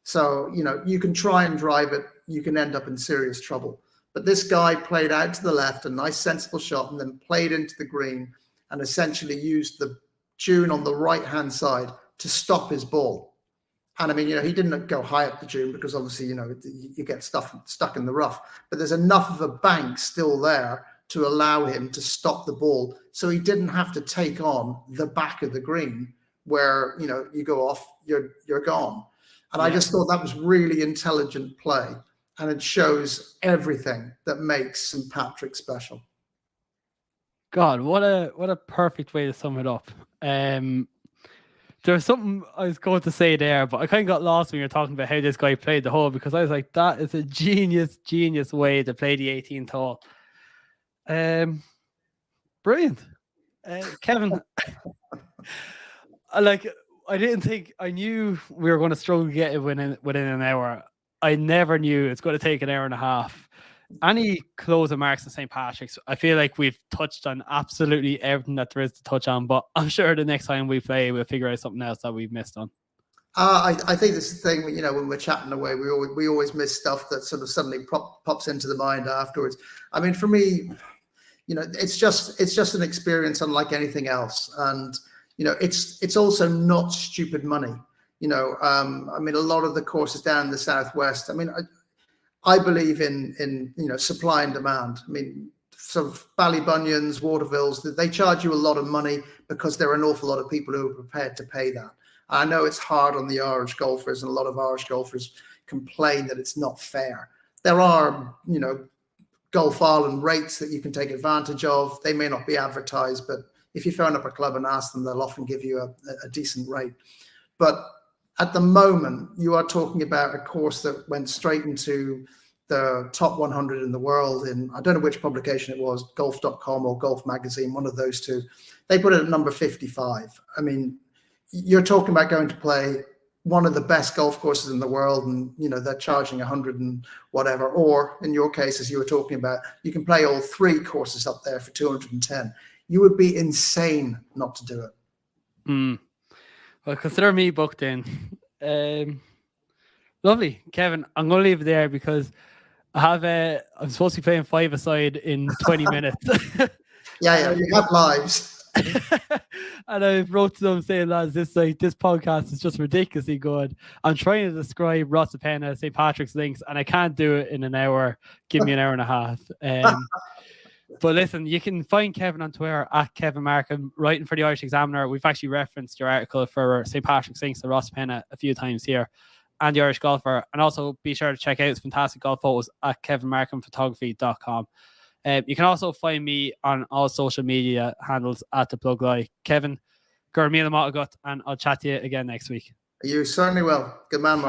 So, you know, you can try and drive it, you can end up in serious trouble. But this guy played out to the left, a nice sensible shot, and then played into the green and essentially used the dune on the right-hand side to stop his ball. And I mean, you know, he didn't go high up the dune because obviously, you know, you get stuck in the rough. But there's enough of a bank still there to allow him to stop the ball. So he didn't have to take on the back of the green where, you know, you go off, you're gone. And I just thought that was really intelligent play. And it shows everything that makes St. Patrick special. God, what a perfect way to sum it up. There was something I was going to say there, but I kind of got lost when you were talking about how this guy played the hole, because I was like, that is a genius way to play the 18th hole. Brilliant. Kevin, I didn't think, I knew we were going to struggle to get it within an hour. I never knew it's going to take an hour and a half. Any closing marks in St. Patrick's? I feel like we've touched on absolutely everything that there is to touch on, but I'm sure the next time we play, we'll figure out something else that we've missed on. I think this is the thing, you know, when we're chatting away, we always miss stuff that sort of suddenly pops into the mind afterwards. I mean, for me, you know, it's just an experience unlike anything else. And, you know, it's also not stupid money. You know, I mean, a lot of the courses down in the Southwest, I mean, I believe in, you know, supply and demand. I mean, sort of Ballybunions, Watervilles, they charge you a lot of money because there are an awful lot of people who are prepared to pay that. I know it's hard on the Irish golfers, and a lot of Irish golfers complain that it's not fair. There are, you know, Golf Ireland rates that you can take advantage of. They may not be advertised, but if you phone up a club and ask them, they'll often give you a decent rate. But at the moment, you are talking about a course that went straight into the top 100 in the world in, I don't know which publication it was, golf.com or Golf Magazine, one of those two. They put it at number 55. I mean, you're talking about going to play one of the best golf courses in the world, and, you know, they're charging 100 and whatever. Or in your case, as you were talking about, you can play all three courses up there for 210. You would be insane not to do it. Well, consider me booked in. Lovely, Kevin. I'm going to leave it there because I'm supposed to be playing 5-a-side in 20 minutes. Yeah, you have lives. And I wrote to them saying, lads, this podcast is just ridiculously good. I'm trying to describe Rosapenna, St. Patrick's links, and I can't do it in an hour. Give me an hour and a half. But listen, you can find Kevin on Twitter at Kevin Markham, writing for the Irish Examiner. We've actually referenced your article for St. Patrick's links to Rosapenna a few times here, and the Irish Golfer. And also be sure to check out his fantastic golf photos at kevinmarkhamphotography.com. You can also find me on all social media handles at The Plug Guy. Kevin, Gur Míle Maith agat, and I'll chat to you again next week. You certainly will. Good man, Mark.